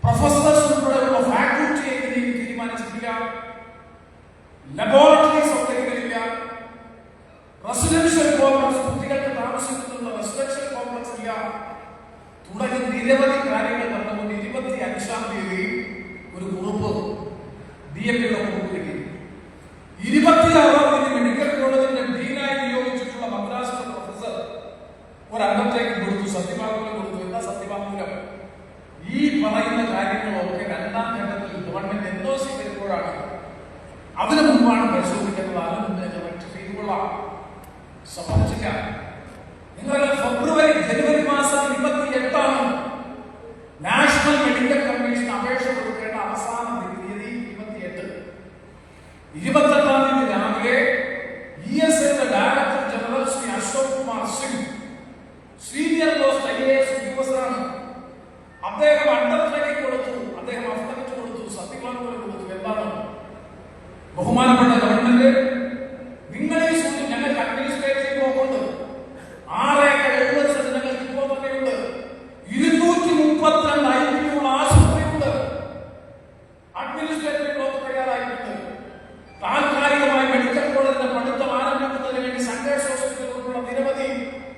പ്രൊഫസേഴ്സ് ഉൾപ്പെടെയുള്ള ഫാക്കൽറ്റി എങ്ങനെയും തീരുമാനിച്ചിട്ടില്ല, ലബോറട്ടറി സൗകര്യങ്ങളില്ല, റെസിഡൻഷ്യൽ കോംപ്ലക്സ് കുട്ടികൾക്ക് താമസിക്കുന്ന റെസിഡൻഷ്യൽ കോംപ്ലക്സ് ഇല്ല, തുടങ്ങി നിരവധി കാര്യങ്ങൾ പറഞ്ഞുകൊണ്ട് 25-ാം തീയതി ഒരു കുറിപ്പ് DMPയുടെ കുറിപ്പിലേക്ക് 26-ാം തീയതി മെഡിക്കൽ കോളേജിന്റെ ഡീനായി നിയോഗിച്ചിട്ടുള്ള മദ്രാസിലെ പ്രൊഫസർ ഒരു അണ്ടർടേക്കിംഗ് കൊടുത്തു, സത്യവാങ്മൂലം കൊടുത്തു. എന്താ സത്യവാങ്മൂലം? ഈ പറയുന്ന കാര്യങ്ങളൊക്കെ 2ാം ഘട്ടത്തിൽ ഗവൺമെന്റ് NOC വരുമ്പോഴാണ്, അതിനു മുമ്പാണ് പരിശോധിക്കുന്നത്. അതിനു മുമ്പ് റെക്ടിഫൈ ചെയ്തുകൊള്ളാം, സമ്മതിച്ചില്ല. നിങ്ങളുടെ ജനുവരി മാസം 28 നാഷണൽ മെഡിക്കൽ കമ്മീഷൻ അപേക്ഷ കൊടുക്കേണ്ട അവസാന തീയതി 28. 28-ാം തീയതി രാവിലെ ESIയുടെ director general Shri Ashok Kumar Singh, senior post IAS ഉദ്യോഗസ്ഥനാണ്. അദ്ദേഹം അണ്ടർടേക്കിംഗ് കൊടുത്തു, അദ്ദേഹം അഫിഡവിറ്റ് കൊടുത്തു, സത്യവാങ്മൂലം കൊടുത്തു. എന്താണ്? ബഹുമാനപ്പെട്ട ഗവൺമെന്റ്, നിങ്ങൾ ഈ ഞങ്ങൾക്ക് അഡ്മിനിസ്ട്രേറ്റീവ് പോകുന്നുണ്ട്, 6 ഏക്കർ 70 സെന്റ് ഞങ്ങൾക്ക് ഇപ്പോൾ തന്നെയുണ്ട്, 232 IPU ആശുപത്രിയുണ്ട്, അഡ്മിനിസ്ട്രേറ്റീവ് ബ്ലോക്ക് തയ്യാറായിട്ടുണ്ട്. താൽക്കാലികമായി മെഡിക്കൽ കോളേജിന്റെ പഠിത്തം ആരംഭിക്കുന്നതിന് വേണ്ടി സൺഡേസ് ഹോസ്പിറ്റൽ ഉൾപ്പെടെ നിരവധി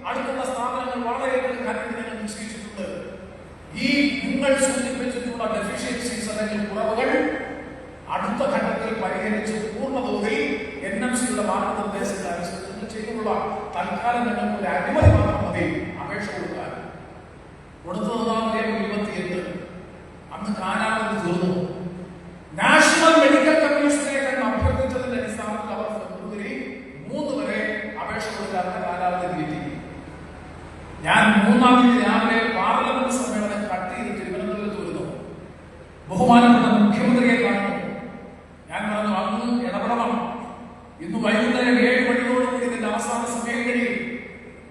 അടുത്തുള്ള സ്ഥാപനങ്ങൾ വാടകയ്ക്ക് ഞങ്ങൾ നിശ്ചയിച്ചിട്ടുണ്ട്. ഈ നിങ്ങൾ സൂചിപ്പിച്ചിട്ടുള്ള ഡെഫിഷ്യൻസീസ് അല്ലെങ്കിൽ കുറവുകൾ അടുത്ത ഘട്ടത്തിൽ പരിഹരിച്ച് പൂർണ്ണതോതിൽ ചില മാർഗനിർദ്ദേശങ്ങൾ അനുസരിച്ച് ചെയ്യുമ്പോൾ തൽക്കാലം നിങ്ങൾക്ക് ഒരു അടിമതി മാത്രം മതി അപേക്ഷ കൊടുക്കാൻ. കൊടുത്തത് 28 അന്ന് കാലാവധി തീർന്നു. നാഷണൽ മെഡിക്കൽ കമ്മീഷനെ തന്നെ അഭ്യർത്ഥിച്ചതിന്റെ അടിസ്ഥാനത്തിൽ അവർ ഫെബ്രുവരി 3 വരെ അപേക്ഷ കൊടുക്കാനുള്ള കാലാവധി നീട്ടി. ഞാൻ 3-ാം തീയതി രാവിലെ പാർലമെന്റ് സമ്മേളനം കട്ട് ചെയ്ത് തിരുവനന്തപുരത്ത് വരുന്നു. ബഹുമാനപ്പെട്ട മുഖ്യമന്ത്രിയെ കാണുന്നു. ഞാൻ പറഞ്ഞു, അന്ന് ഇടപെടണം. ഇന്ന് വൈകുന്നേരം 7 മണിയോടുകൂടി ഇതിന്റെ അവസാന സമയം കഴിയും.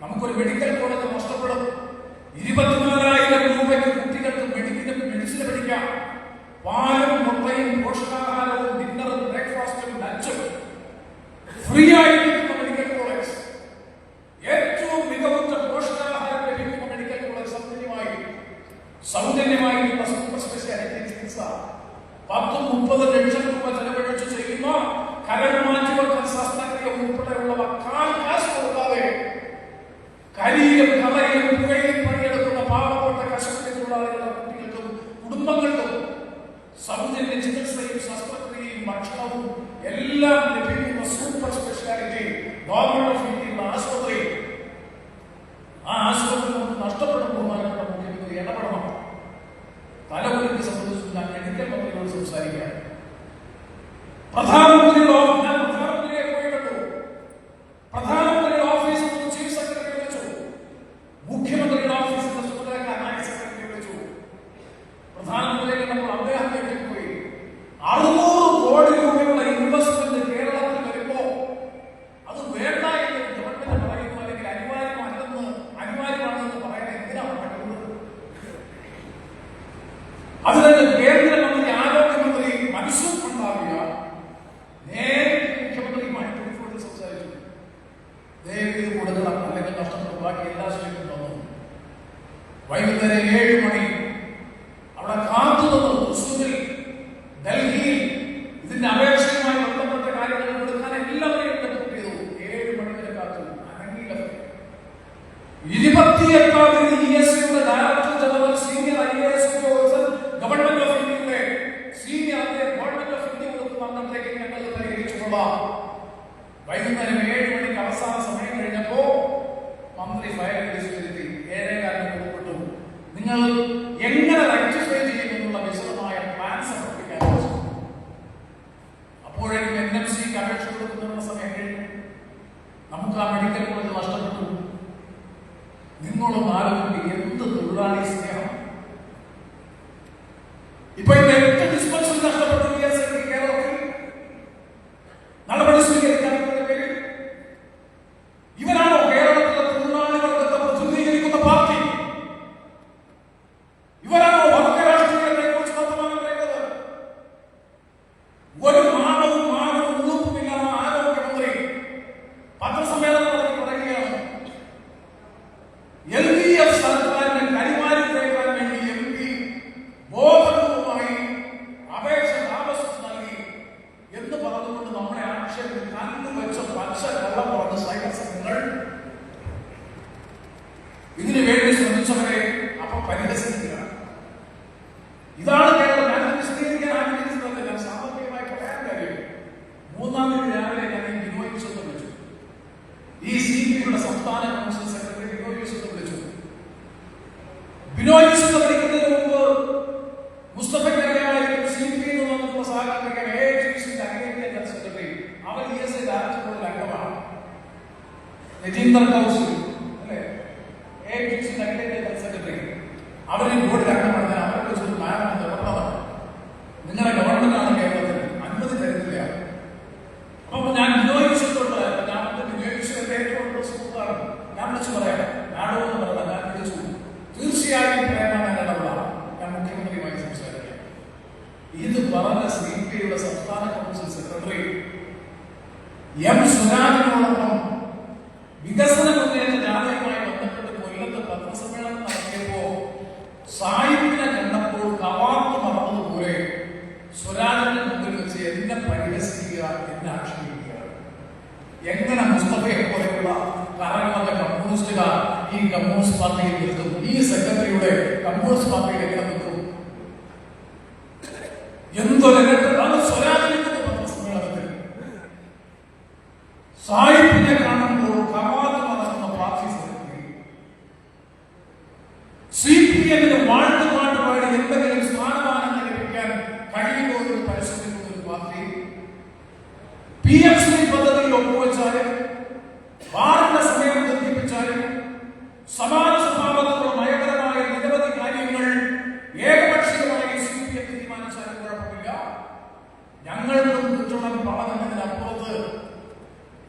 നമുക്കൊരു മെഡിക്കൽ കോളേജ് നഷ്ടപ്പെടും. 24,000 രൂപയ്ക്ക് കുട്ടികൾക്ക് മെഡിസിൻ പഠിക്കാം. പാലും മുട്ടയും പോഷകാഹാരവും ഡിന്നറും ബ്രേക്ക്ഫാസ്റ്റും ലഞ്ചും ഫ്രീ ആയിരിക്കുന്ന മെഡിക്കൽ കോളേജ്, ഏറ്റവും മികവുറ്റ പോഷകാഹാരം ലഭിക്കുന്ന മെഡിക്കൽ കോളേജ്, സൗജന്യമായിട്ടുള്ള സൂപ്പർ സ്പെഷ്യാലിറ്റി ചികിത്സ, 10-30 ലക്ഷം രൂപ ചെലവഴിച്ച് ചെയ്യുന്ന കരൾ മാറ്റിവെക്കൽ ശസ്ത്രക്രിയ ഉൾപ്പെടെയുള്ളവ കാശ് കൊടുക്കാതെ കരിയിലും കളയിലും പുകയിലും പണിയെടുക്കുന്ന പാവപ്പെട്ട കശുവണ്ടി തൊഴിലാളികളുടെ കുട്ടികൾക്കും കുടുംബങ്ങൾക്കും സൗജന്യ ചികിത്സയും ശസ്ത്രക്രിയയും ഭക്ഷണവും എല്ലാം ലഭിക്കുന്ന സൂപ്പർ സ്പെഷ്യാലിറ്റി ഗവൺമെന്റ് ഓഫ് ഇന്ത്യയുടെ ആശുപത്രി. ആ ആശുപത്രി നമുക്ക് നഷ്ടപ്പെടുമ്പോൾ മുഖ്യമന്ത്രി ഇടപെടണം. തലമുറയ്ക്ക് സംബന്ധിച്ച് ഞാൻ മെഡിക്കൽ മന്ത്രിയോട് സംസാരിക്കാം. പ്രധാനമന്ത്രിയെ പോയി കണ്ടു. പ്രധാനമന്ത്രിയുടെ ഓഫീസിൽ നിന്ന് ചീഫ് സെക്രട്ടറി വിളിച്ചു. മുഖ്യമന്ത്രിയുടെ ഓഫീസിൽ നിന്ന് ചുമതലക്കാരനായ സെക്രട്ടറി വിളിച്ചു. പ്രധാനമന്ത്രിയെ കണ്ടപ്പോൾ അദ്ദേഹം പോയി 600 കോടി രൂപയുടെ ഇൻവെസ്റ്റ്മെന്റ് കേരളത്തിൽ വരുമ്പോ അത് വേണ്ട എന്ന് ഗവൺമെന്റ് പറയുന്നു, അല്ലെങ്കിൽ അനിവാര്യമാണെന്ന് പറയാൻ എന്തിനാണ് പറ്റുന്നത്? അതിന് കേന്ദ്രമന്ത്രി ആരോഗ്യമന്ത്രി മൻസുഖ് മണ്ഡാവിയ നേരിട്ട് മുഖ്യമന്ത്രിയുമായി ടെലിഫോണിൽ സംസാരിച്ചു. ദയവ് കൊടുക്കണം, അല്ലെങ്കിൽ നഷ്ടപ്പെടും. ബാക്കി എല്ലാ സ്റ്റേറ്റും വന്നു. വൈകുന്നേരം 7 മണി അവിടെ കാത്തു നിന്നു. തൃശ്ശൂരിൽ, ഡൽഹിയിൽ ഇതിന്റെ അപേക്ഷയുമായി ബന്ധപ്പെട്ട കാര്യങ്ങൾ കൊടുക്കാൻ എല്ലാവരെയും ഡെപ്യൂട്ട് ചെയ്തു. 7 മണി വരെ കാത്തു. അനങ്ങിയില്ല. 28-ാം തീയതി ESIയുടെ ഡയറക്ടർ ജനറൽ, സീനിയർ IAS ഉദ്യോഗസ്ഥൻ, ഗവൺമെന്റ് ഓഫ് ഇന്ത്യയുടെ സീനിയർ ഗവൺമെന്റ് ഓഫ് ഇന്ത്യ കൊടുക്കുന്നതിലേക്ക് ഞങ്ങൾ പരിഹരിച്ചുകൊള്ളാം. വൈകുന്നേരം 7 മണിക്ക് അവസാന സമയം കഴിഞ്ഞപ്പോ മന്ത്രി ഫയൽ ലിസ്റ്റ് വരുത്തി. 7:15 പുറപ്പെട്ടു. നിങ്ങൾ എങ്ങനെ റെക്ടിഫൈ ചെയ്യുമെന്നുള്ള വിശദമായ പ്ലാൻ സമർപ്പിക്കാൻ വെച്ചു. അപ്പോഴേക്കും NMCക്ക് അപേക്ഷ കൊടുക്കുന്നതിനുള്ള സമയം കഴിഞ്ഞു. നമുക്ക് ആ മെഡിക്കൽ കോളേജ് നഷ്ടപ്പെട്ടു. നിങ്ങളും ആലോചിക്കുക, എന്ത് തൊഴിലാളി സ്നേഹം! ഇപ്പൊ 8 ഡിസ്പെൻസറി നഷ്ടപ്പെട്ടു കേരളത്തിൽ. നടപടി സ്വീകരിക്കാത്തതിന്റെ പേരിൽ ഇവരാണോ കേരളത്തിലെ തൊഴിലാളി വർഗത്തെ പ്രതിനിധീകരിക്കുന്ന പാർട്ടി? ഇവരാണോ വർഗരാഷ്ട്രീയത്തെ കുറിച്ച് വർത്തമാനം പറയുന്നത്? ഒരു മാനവും ഉളുപ്പുമില്ലാത്ത ആരോഗ്യമന്ത്രി പത്രസമ്മേളനം നടത്തി പറയുകയാണ്, LDF സർക്കാരിനെ കരിമാരി തേക്കാൻ വേണ്ടി MP ബോധപൂർവമായി അപേക്ഷ താമസിച്ച് നൽകി എന്ന് പറഞ്ഞുകൊണ്ട് നമ്മളെ ആക്ഷേപം കണ്ടുവെച്ച പച്ച കള്ളം പറഞ്ഞ സൈബർ സംഘങ്ങൾ ഇതിനു വേണ്ടി ശ്രമിച്ചവരെ അപ്പൊ പരിഹസിക്കുക. ഇതാണ് കേരളം. ഞാൻ വിശദീകരിക്കാൻ ആഗ്രഹിച്ചതല്ല, ഞാൻ സാമ്പത്തികമായി പറയാൻ കാര്യം. 3-ാം തീയതി രാവിലെ ഞാൻ ബിനോയ് വിശ്വത്തെ വിളിച്ചു. ഈ CPIയുടെ സംസ്ഥാന കൗൺസിൽ സെക്രട്ടറി ബിനോയ് വിശ്വത്തെ വിളിച്ചു. ബിനോയ് വിശ്വത്തെ വിളിക്കുന്നതിന് മുമ്പ് മുസ്തഫയ്ക്കറിയാമായിരിക്കും CPI എന്നുള്ള സഹകാരിക AITCയുടെ അഖിലേന്ത്യാ ജനറൽ സെക്രട്ടറി, അവർ ESI ഡയറക്ടർ ബോർഡിൽ അംഗമാണ്. രജീന്ദർ കൗശൽ അല്ലെ, AITCയുടെ അഖിലേന്ത്യാ ജനറൽ സെക്രട്ടറി, അവരെ ബോർഡിൽ അംഗമാണ്. ഞാൻ അവരെ വെച്ചൊരു പ്ലാനാണ് നിലനിർത്തണം. നിങ്ങളുടെ ഗവൺമെന്റാണ് കേരളത്തിൽ അനുമതി തരുന്നില്ല. അപ്പൊ ഞാൻ ബിനോയ് വിശ്വത്തോട് ഞാൻ ബിനോയ് വിശ്വത്തെ ഏറ്റവും സുഹൃത്താണ്. ഞാൻ വിളിച്ചു പറയാം, നാടോ എന്ന് പറഞ്ഞാൽ ഞാൻ വിളിച്ചു. തീർച്ചയായും പ്രേരണ ഇടപെടാം. ഞാൻ മുഖ്യമന്ത്രിയുമായി സംസാരിക്കാം. ഇത് പറഞ്ഞ CPIയുടെ സംസ്ഥാന കൗൺസിൽ സെക്രട്ടറി M സുരാജിനോടൊപ്പം വികസന മുന്നേറ്റ ജാഥയുമായി ബന്ധപ്പെട്ട് കൊല്ലത്ത് പത്രസമ്മേളനം നടത്തിയപ്പോ സായിപ്പിനെ കണ്ടപ്പോൾ കവാത്ത് മറന്നതുപോലെ സ്വരാജിന്റെ മുമ്പിൽ വെച്ച് എന്നെ പരിഹസിക്കുക, എന്നെ ആക്ഷേപിക്കുക. എങ്ങനെ മുസ്തഫയെ പോലെയുള്ള കറങ്ങുന്ന കമ്മ്യൂണിസ്റ്റുകാർ ഈ കമ്മ്യൂണിസ്റ്റ് പാർട്ടിയിൽ നിൽക്കും? ഈ സെക്രട്ടറിയുടെ കമ്മ്യൂണിസ്റ്റ് പാർട്ടിയിൽ എങ്ങനെ നിൽക്കും? എന്തൊരു സ്വരാജിന്റെ പത്രസമ്മേളനത്തിൽ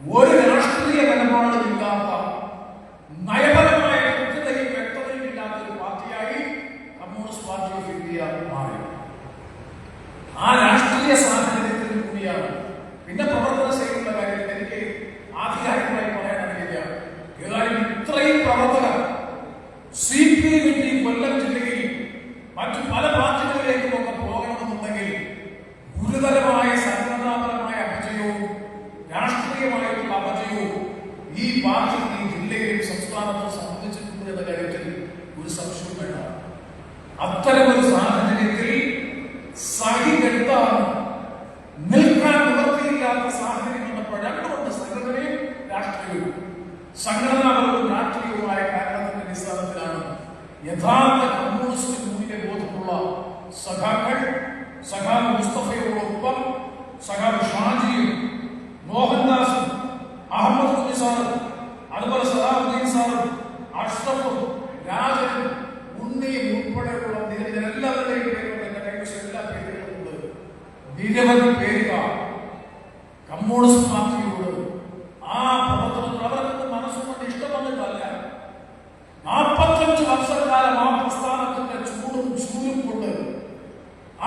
ഒരു രാഷ്ട്രീയ നിലപാടുമില്ലാത്ത, നയപരമായ കൃത്യതയും വ്യക്തതയും ഇല്ലാത്ത ഒരു പാർട്ടിയായി കമ്മ്യൂണിസ്റ്റ് പാർട്ടി ഓഫ് ഇന്ത്യ മാറി. ആ രാഷ്ട്രീയ സാഹചര്യത്തിൽ കൂടിയാണ് പിന്നെ പ്രവർത്തന ശൈലിയുടെ കാര്യത്തിൽ എനിക്ക് ആധികാരികമായി പറയാനറിയില്ല. ഏതായാലും ഇത്രയും പ്രവർത്തകർ CPM കൊല്ലം ജില്ലയിൽ മറ്റു പല പാർട്ടികളിലേക്കും ഒക്കെ പോകണമെന്നുണ്ടെങ്കിൽ ഗുരുതരമായ സംഘടനാപരമായ അപജയവും രാഷ്ട്രീയമായിട്ടുള്ള അപജയവും ഈ പാർട്ടി ഈ ജില്ലയിലും സംസ്ഥാനത്തും സംബന്ധിച്ചിട്ടുണ്ട് എന്ന കാര്യത്തിൽ ഒരു സംശയവും വേണ്ട. അത്തരമൊരു സാഹചര്യത്തിൽ സഹികെട്ടാൻ നിൽക്കാൻ നിവൃത്തിയില്ലാത്ത സാഹചര്യം വന്നപ്പോൾ രണ്ടുകൊണ്ട് സംഘടനയും രാഷ്ട്രീയവും, സംഘടനാപരവും രാഷ്ട്രീയവുമായ കാരണത്തിന്റെ അടിസ്ഥാനത്തിലാണ് യഥാർത്ഥ കമ്മ്യൂണിസ്റ്റ് മൂല്യബോധമുള്ള സഖാക്കൾ, സഖാവ് മുസ്തഫയോടൊപ്പം സഖാവ് ഷാജിയും മോഹൻദാസും അഹമ്മദ് കുഞ്ഞി സാറും അതുപോലെ സലാഹുദ്ദീൻ സാറും അഷ്റഫും രാജനും ഉണ്ണിയും ഉൾപ്പെടെയുള്ള എല്ലാവരുടെയും പേരുകൾ എന്റെ കൈവശം എല്ലാ പേരുകളുമുണ്ട്. നിരവധി പേരുകൾ കമ്മ്യൂണിസ്റ്റ് പാർട്ടിയോട് ആ പ്രവർത്തനത്തിൽ അവർക്ക് മനസ്സുകൊണ്ട് ഇഷ്ടം വന്നിട്ടല്ല, 45 വർഷക്കാലം ആ പ്രസ്ഥാനത്തിന്റെ ചൂടും ചൂരും കൊണ്ട്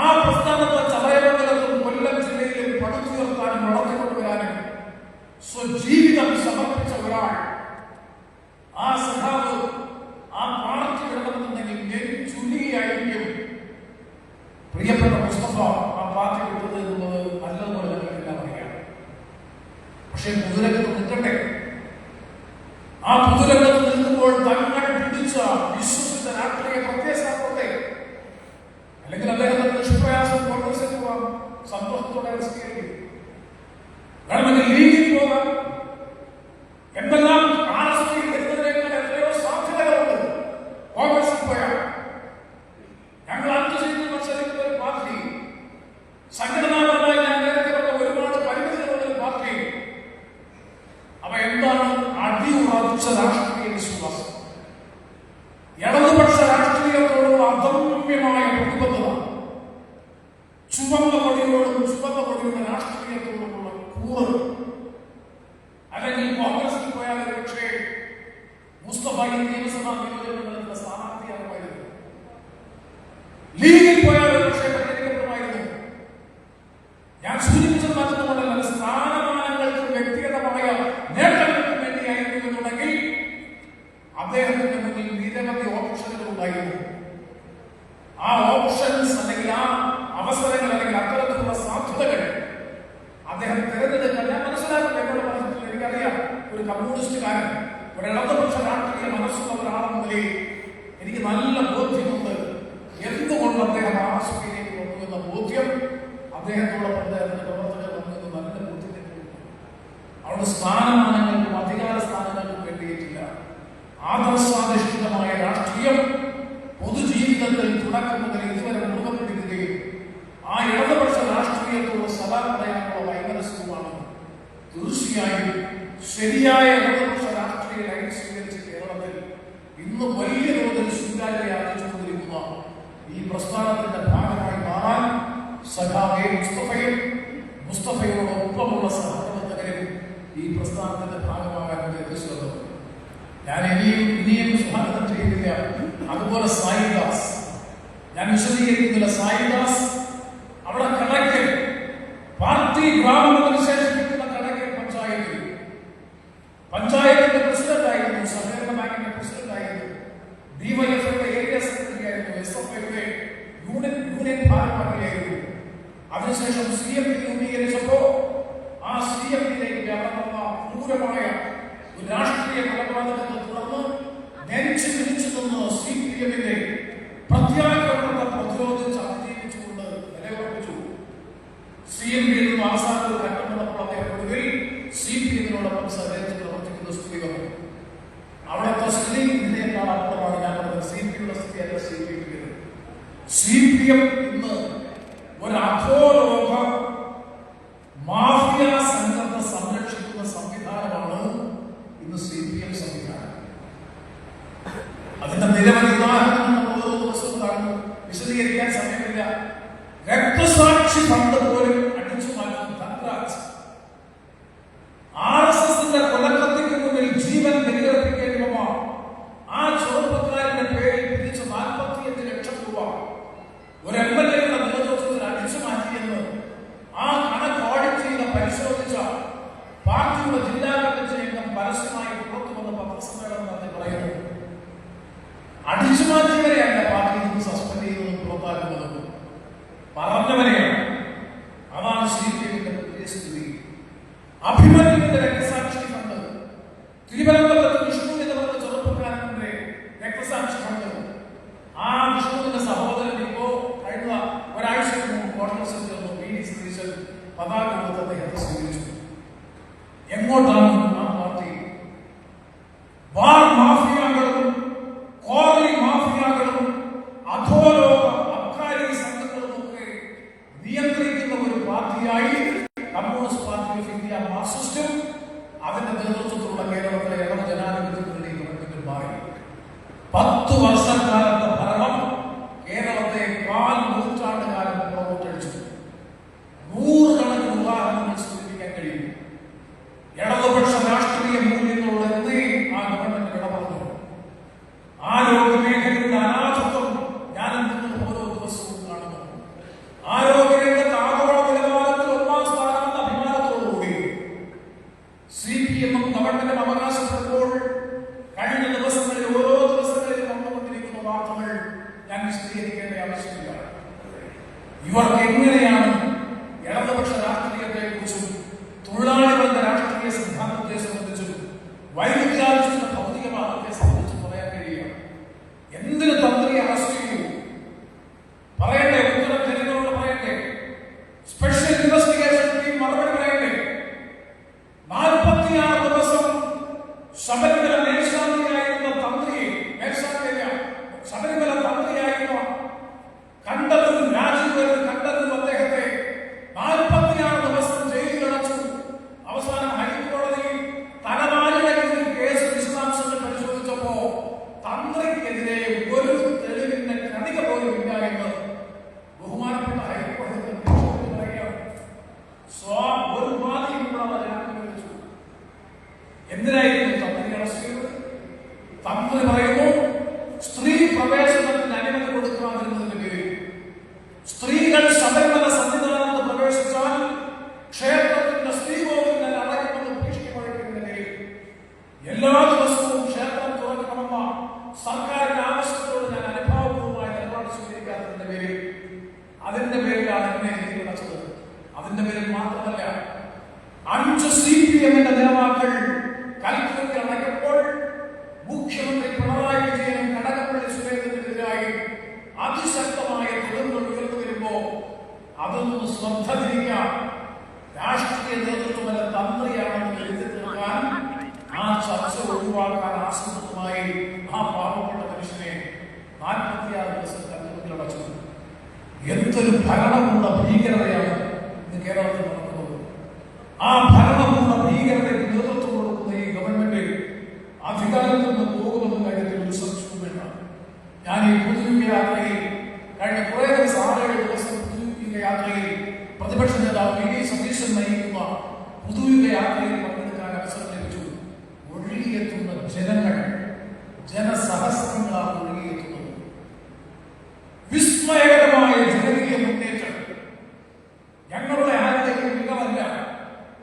ആ പ്രസ്ഥാനത്തെ ചതയമംഗലത്തും കൊല്ലം ജില്ലയിലും പടുത്തുയർത്താനും വളർത്തിക്കൊണ്ടുവരാനും സ്വജീവിതം സമർപ്പിച്ച ഒരാൾ, ആ സഖാവ് ആ പാർട്ടി വിടണമെന്നുണ്ടെങ്കിൽ ചുരുങ്ങിയായിരിക്കും പ്രിയപ്പെട്ട മുസ്തഫ ആ പാർട്ടി വിട്ടത് എന്നുള്ളത് നല്ലതുപോലെ ഞങ്ങൾക്കെല്ലാം അറിയാം. പക്ഷെ പൊതുരംഗത്ത് നിൽക്കട്ടെ, ആ പൊതുരംഗത്ത് നിൽക്കുമ്പോൾ തങ്ങൾ പിടിച്ച വിശ്വസിച്ച രാഷ്ട്രീയ പ്രത്യയശാസ്ത്രത്തെ അല്ലെങ്കിൽ അദ്ദേഹത്തിന്റെ നിഷ്പ്രയാസം കോൺഗ്രസിൽ പോകാം, സന്തോഷത്തോടെ സ്വീകരിക്കും. വേണമെങ്കിൽ ലീഗിൽ പോകാം, എന്തെല്ലാം RSP വരുന്നതിനേക്കാൾ എത്രയോ സാധ്യതകളുണ്ട്. കോൺഗ്രസിൽ പോയാൽ ഞങ്ങൾ 5 സീറ്റിൽ മത്സരിക്കുന്ന ഒരു പാർട്ടി, സംഘടനാപരമായി ഞാൻ നേരത്തെ പറഞ്ഞ ഒരുപാട് പരിമിതികളുള്ള ഒരു പാർട്ടി. അവ എന്താണ്? അടിയുറച്ച രാഷ്ട്രീയ വിശ്വാസം, ഇടതുപക്ഷ രാഷ്ട്രീയത്തോടുള്ള അദമ്യമായ പ്രതിബദ്ധത, ചുവന്ന കൊടിയുടെ രാഷ്ട്രീയത്തോടുള്ള കൂറ്. അല്ലെങ്കിൽ കോൺഗ്രസിൽ പോയാൽ പക്ഷേ മുസ്തഫ ഈ നിയമസഭാ നിയോജകമണ്ഡലത്തിന്റെ സ്ഥാനാർത്ഥിയാകുമായിരുന്നു, ലീഗിൽ പോയാൽ പക്ഷേ പരിഗണിക്കപ്പെടുമായിരുന്നു. ഞാൻ സൂചിപ്പിച്ചത് മറ്റൊന്നുകൊണ്ടല്ല, സ്ഥാനമാനങ്ങൾക്കും വ്യക്തിഗതമായ നേട്ടങ്ങൾക്കും വേണ്ടിയായിരുന്നു എന്നുണ്ടെങ്കിൽ അദ്ദേഹത്തിന്റെ മുന്നിൽ നിരവധി ഓപ്ഷനുകൾ ഉണ്ടായിരുന്നു. ആ ഓപ്ഷൻസ് അല്ലെങ്കിൽ ആ അവസരങ്ങൾ അല്ലെങ്കിൽ അത്തരത്തിലുള്ള സാധ്യതകൾ അദ്ദേഹം തിരഞ്ഞെടുക്കാൻ ഞാൻ മനസ്സിലാക്കും. എന്നോട് പറഞ്ഞിട്ടില്ല, എനിക്കറിയാം ഒരു കമ്മ്യൂണിസ്റ്റുകാരൻ, ഒരു ഇടതുപക്ഷ രാഷ്ട്രീയ മനസ്സുള്ള ഒരാളെന്ന നിലയിൽ എനിക്ക് നല്ല ബോധ്യമുണ്ട് എന്തുകൊണ്ട് അദ്ദേഹം RSPയിലേക്ക് വന്നു എന്ന ബോധ്യം അദ്ദേഹത്തോടൊപ്പം അദ്ദേഹത്തിന്റെ പ്രവർത്തകർ വന്നു എന്ന് നല്ല ബോധ്യത്തിനുണ്ട്. അവിടെ സ്ഥാനമാനങ്ങൾക്കും അധികാര സ്ഥാനങ്ങൾക്കും വേണ്ടിയിട്ടില്ല. ആദർശാധിഷ്ഠിതമായ രാഷ്ട്രീയം പൊതുജീവിതത്തിൽ തുടക്കം മുതൽ ഇതുവരെ മുറുകെ പിടിക്കുകയും ആ ഇടതുപക്ഷ രാഷ്ട്രീയത്തോട് സദാ പറയാനുള്ള വൈമനസ്യവുമാണ്. തീർച്ചയായും ശരിയായ ഇടതുപക്ഷ രാഷ്ട്രീയ ലൈൻ സ്വീകരിച്ച് കേരളത്തിൽ ഇന്ന് വലിയ തോതിൽ സ്വീകാര്യത ആർജിച്ചുകൊണ്ടിരിക്കുന്ന ഈ പ്രസ്ഥാനത്തിന്റെ ഭാഗമായി മാറാൻ സഖാവെ മുസ്തഫയോടൊപ്പമുള്ള സഹപ്രവർത്തകരും ഈ പ്രസ്ഥാനത്തിന്റെ ഭാഗമാകാൻ നിർദ്ദേശിച്ചത് ഞാൻ ഇനിയും സ്വാഗതം ചെയ്യുന്നില്ല. അതുപോലെ സായിദാസ്, ഞാൻ വിശദീകരിക്കുന്നില്ല. സായിദാസ് അവിടെ കടയ്ക്കൽ പാർട്ടി ഗ്രാമം വിശേഷിപ്പിക്കുന്ന കടയ്ക്കൽ പഞ്ചായത്തിന്റെ പ്രസിഡന്റായിരുന്നു, സഹകരണ ബാങ്കിന്റെ പ്രസിഡന്റായിരുന്നു, DYFയുടെ ഏരിയ സെക്രട്ടറി ആയിരുന്നു, SFIയുടെ യൂണിയൻ ഭാരവാഹിയായിരുന്നു. അതിനുശേഷം CMP രൂപീകരിച്ചപ്പോ ആ CMPയിലേക്ക് കടന്ന ക്രൂരമായ ഒരു രാഷ്ട്രീയ കൊലപാതകത്തെ തുടർന്ന് നെഞ്ചു പിടിച്ചു നിന്ന് CPMന്റെ പ്രത്യാക്രമണത്തെ പ്രതിരോധിച്ച് അതിജീവിച്ചുകൊണ്ട് നിലയുറപ്പിച്ചു. CMPയിൽ നിന്ന് അവസാന ഒരു ഘട്ടം വന്നപ്പോൾ അദ്ദേഹം ഒടുവിൽ CPMനോടൊപ്പം സഹകരിച്ച് പ്രവർത്തിക്കുന്ന സ്ഥിതി വന്നു. അവിടുത്തെ സ്ഥിതി ഇതിനേക്കാൾ അർത്ഥമാണ് ഞാൻ പറഞ്ഞത്. CPയുടെ സ്ഥിതിയല്ല CPM ഇന്ന് ഒരു അധോലോക മാഫിയ സംഘത്തെ സംരക്ഷിക്കുന്ന സംവിധാനമാണ് ഇന്ന് CPM സംവിധാനം. അതിന്റെ നിരവധി ഉദാഹരണങ്ങൾ ഓരോ ദിവസവും കാണുന്നു, വിശദീകരിക്കാൻ സമയമില്ല. രക്തസാക്ഷി ഫണ്ട് പോലും അടിച്ചു മാറ്റുന്ന ധൻരാജ്, RSS പരിശോധിച്ച പാർട്ടിയുടെ ജില്ലാ കമ്മിറ്റി അംഗം പരസ്യമായി പുറത്തു വന്ന പത്രസമ്മേളനം നടത്തി പറയുന്നു, അടിച്ചുമാറ്റിയവരെയല്ല പാർട്ടിയിൽ നിന്ന് സസ്പെൻഡ് ചെയ്യുന്നതും പുറത്താക്കുന്നതും, പറഞ്ഞവരെയാണ്. അതാണ് CPM-ന്റെ പുതിയ സ്ഥിതി. അഭിമന്യുവിന്റെ രക്തസാക്ഷി ഫണ്ട്, തിരുവനന്തപുരത്ത് വിഷ്ണു എന്ന് പറഞ്ഞ ചെറുപ്പക്കാരന്റെ രക്തസാക്ഷി ഫണ്ട്, ആ വിഷ്ണുവിന്റെ സഹോദരൻ ഇപ്പോ കഴിഞ്ഞ ഒരാഴ്ചക്ക് മുമ്പ് കോൺഗ്രസിൽ ചേർന്നു VD സതീശൻ പതാക കൊടുത്ത് അദ്ദേഹത്തെ സ്വീകരിച്ചു. എങ്ങോട്ടാണ് ആ പാർട്ടി? ബാർ മാഫിയകളും കോളനി മാഫിയകളും അധോലോക അബ്കാരി സംഘങ്ങളും ഒക്കെ നിയന്ത്രിക്കുന്ന ഒരു പാർട്ടിയായി കമ്മ്യൂണിസ്റ്റ് പാർട്ടി ഓഫ് ഇന്ത്യ മാർക്സിസ്റ്റും അതിന്റെ നേതൃത്വത്തിലുള്ള കേരളത്തിലെ ഇടവ ജനാധിപത്യ മുന്നണി ഗവൺമെന്റും മാറി. 10 വർഷക്കാലത്തെ ഭരണം കേരളത്തെ 4 നൂറ്റാണ്ടുകാലം പുറകോട്ടടിച്ചു. 100 കണക്കിന് ഉദാഹരണങ്ങൾ സൂചിപ്പിക്കാൻ കഴിയും. ഇടതുപക്ഷ രാഷ്ട്രീയ മൂല്യങ്ങളുടെ എന്നേ ആ ഗവൺമെന്റ് ഇടപെടുന്നു. ആരോഗ്യ മേഖലയുടെ അനാഥത്വം ഞാൻ നിങ്ങൾ ഓരോ ദിവസവും കാണുന്നു. ആരോഗ്യരംഗത്ത് ആഗോള നിലവാരത്തിൽ 1ാം സ്ഥാനത്ത് അഭിമാനത്തോടുകൂടി CPM-ഉം ഗവൺമെന്റും അവകാശപ്പെടുമ്പോൾ കഴിഞ്ഞ ദിവസങ്ങളിൽ ഓരോ ദിവസങ്ങളിലും വന്നുകൊണ്ടിരിക്കുന്ന വാർത്തകൾ ഞാൻ വിശദീകരിക്കേണ്ട ആവശ്യമില്ല. ഇവർക്ക് എങ്ങനെയാണ് ഇടതുപക്ഷ രാഷ്ട്രീയത്തെ കുറിച്ചും തൊഴിലാളികളുടെ രാഷ്ട്രീയ സിദ്ധാന്തത്തെ സംബന്ധിച്ചും വൈരുദ്ധ്യാധിഷ്ഠിത ഭൗതികവാദത്തെ സംബന്ധിച്ചും പറയാൻ കഴിയുക? എന്തിന് തന്ത്രിയെ അറസ്റ്റ് ചെയ്യൂ? പറയട്ടെ, ഉത്തരം ജനങ്ങളോട് പറയട്ടെ. സ്പെഷ്യൽ ഇൻവെസ്റ്റിഗേഷൻ ടീം മറുപടി പറയട്ടെ. 46 ദിവസം ശബരിമല മേൽശാന്തിയായിരുന്ന തന്ത്രിയെ, ശബരിമല തന്ത്രിയായിരുന്ന കണ്ടതും രാജീവ് കണ്ടതും അദ്ദേഹത്തെ 46 ദിവസം ജയിലിൽ അടച്ചു. അവസാനം ഹൈക്കോടതി തലവാരിയുടെ കേസ് വിശദാംശങ്ങൾ പരിശോധിച്ചപ്പോ തന്ത്രിക്കെതിരെ ഒരു തെളിവിന്റെ കണിക പോലും ഇല്ല എന്ന് ബഹുമാനപ്പെട്ട ഹൈക്കോടതി പറയുകയാണ്. ഒരു വാദിയുമുള്ള വിളിച്ചു. എന്തിനായിരുന്നു തന്ത്രി അറസ്റ്റ് ചെയ്തത്? തന്ത്രി പറയുന്നു, സ്ത്രീ പ്രവേശനത്തിന് അനുമതി കൊടുക്കാതിരുന്നതിന്റെ പേരിൽ സ്ത്രീകൾ ശബരിമല സന്നിധാനത്ത് പ്രവേശിച്ചാൽ ക്ഷേത്രത്തിന്റെ സ്ത്രീകോവിലിനെ അടയ്ക്കുമെന്ന് ഭീഷണി മുഴക്കുന്നതിന്റെ പേരിൽ എല്ലാ ദിവസവും ക്ഷേത്രം തുറക്കണമെന്ന സർക്കാരിന്റെ ആവശ്യത്തോട് ഞാൻ അനുഭാവപൂർവമായ നിലപാട് സ്വീകരിക്കാത്തതിന്റെ പേരിൽ, അതിന്റെ പേരിലാണ് എന്നെ ജയിലിൽ അടച്ചത്. അതിന്റെ പേരിൽ മാത്രമല്ല, 5 CPM-ന്റെ നേതാക്കൾ കൽപ്പറ്റയിൽ അടയ്ക്കുമ്പോൾ മുഖ്യമന്ത്രി പിണറായി വിജയനും കടകംപള്ളി സുരേന്ദ്രനെതിരായി അതിശക്തമായ തെളിവുകൾ ഉയർന്നു വരുമ്പോ അതൊന്നും ശ്രദ്ധ തിരിക്കാൻ രാഷ്ട്രീയ നേതൃത്വമല്ല തന്ത്രിയാണെന്ന് എഴുതി തീർക്കാൻ, ആ ചർച്ച ഒഴിവാക്കാൻ ആസൂത്രിതമായി ആ പാവപ്പെട്ട മനുഷ്യനെ 46 ദിവസം കൽപ്പറ്റയിൽ അടച്ചു. എന്തൊരു ഭരണകൂട ഭീകരതയാണ് ഇന്ന് കേരളത്തിൽ നടക്കുന്നത്. ആ ഭരണകൂട ഭീകരതയ്ക്ക് നേതൃത്വം കൊടുക്കുന്ന ഈ ഗവൺമെന്റ് അധികാരത്തിൽ നിന്ന് പോകുമെന്ന കാര്യത്തിൽ ഒരു സംശയവും വേണ്ട. ഞാൻ ഈ പൊതുയുഗ യാത്രയിൽ കഴിഞ്ഞ കുറേ 6-7 ദിവസം പൊതുയുഗ യാത്രയിൽ പ്രതിപക്ഷ നേതാവ് VD സതീശൻ നയിക്കുന്ന പൊതുയുഗ യാത്രയിൽ പങ്കെടുക്കാൻ അവസരം ലഭിച്ചു. ഒഴുകിയെത്തുന്ന ജനങ്ങൾ, ജനസഹസ്രങ്ങളാണ് ഒഴുകിയെത്തുന്നത്. വിസ്മയകരമായ ജനകീയ മുന്നേറ്റം. ഞങ്ങളുടെ ആരുടെയും മികവല്ല,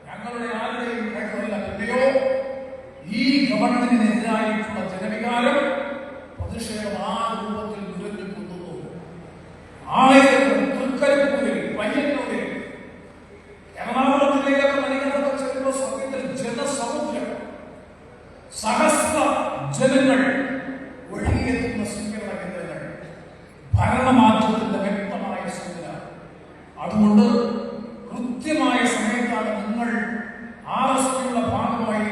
ഞങ്ങളുടെ ആരുടെയും കഴിവല്ല, പിന്നെയോ ഈ ഗവൺമെന്റിനെതിരായിട്ടുള്ള ജനവികാരം പ്രതിഷേധം ആ രൂപത്തിൽ നുരഞ്ഞു കൊണ്ടുന്നു. ആയിരക്കണക്കിന് തൃക്കരിപ്പൂരിൽ, പയ്യന്നൂരിൽ, എറണാകുളം ജില്ലയിലൊക്കെ മണികണ്ഠൻ ചെല്ലുമ്പോൾ സത്യത്തിൽ ജനസമുദ്രം, സഹസ്ര ജനങ്ങൾ ഒഴുകിയെത്തുന്ന സ്വീകരണ കേന്ദ്രങ്ങൾ, ഭരണമാറ്റത്തിന്റെ വ്യക്തമായ സൂചന. അതുകൊണ്ട് കൃത്യമായ സമയത്താണ് നിങ്ങൾ RSPയുടെ ഭാഗമായി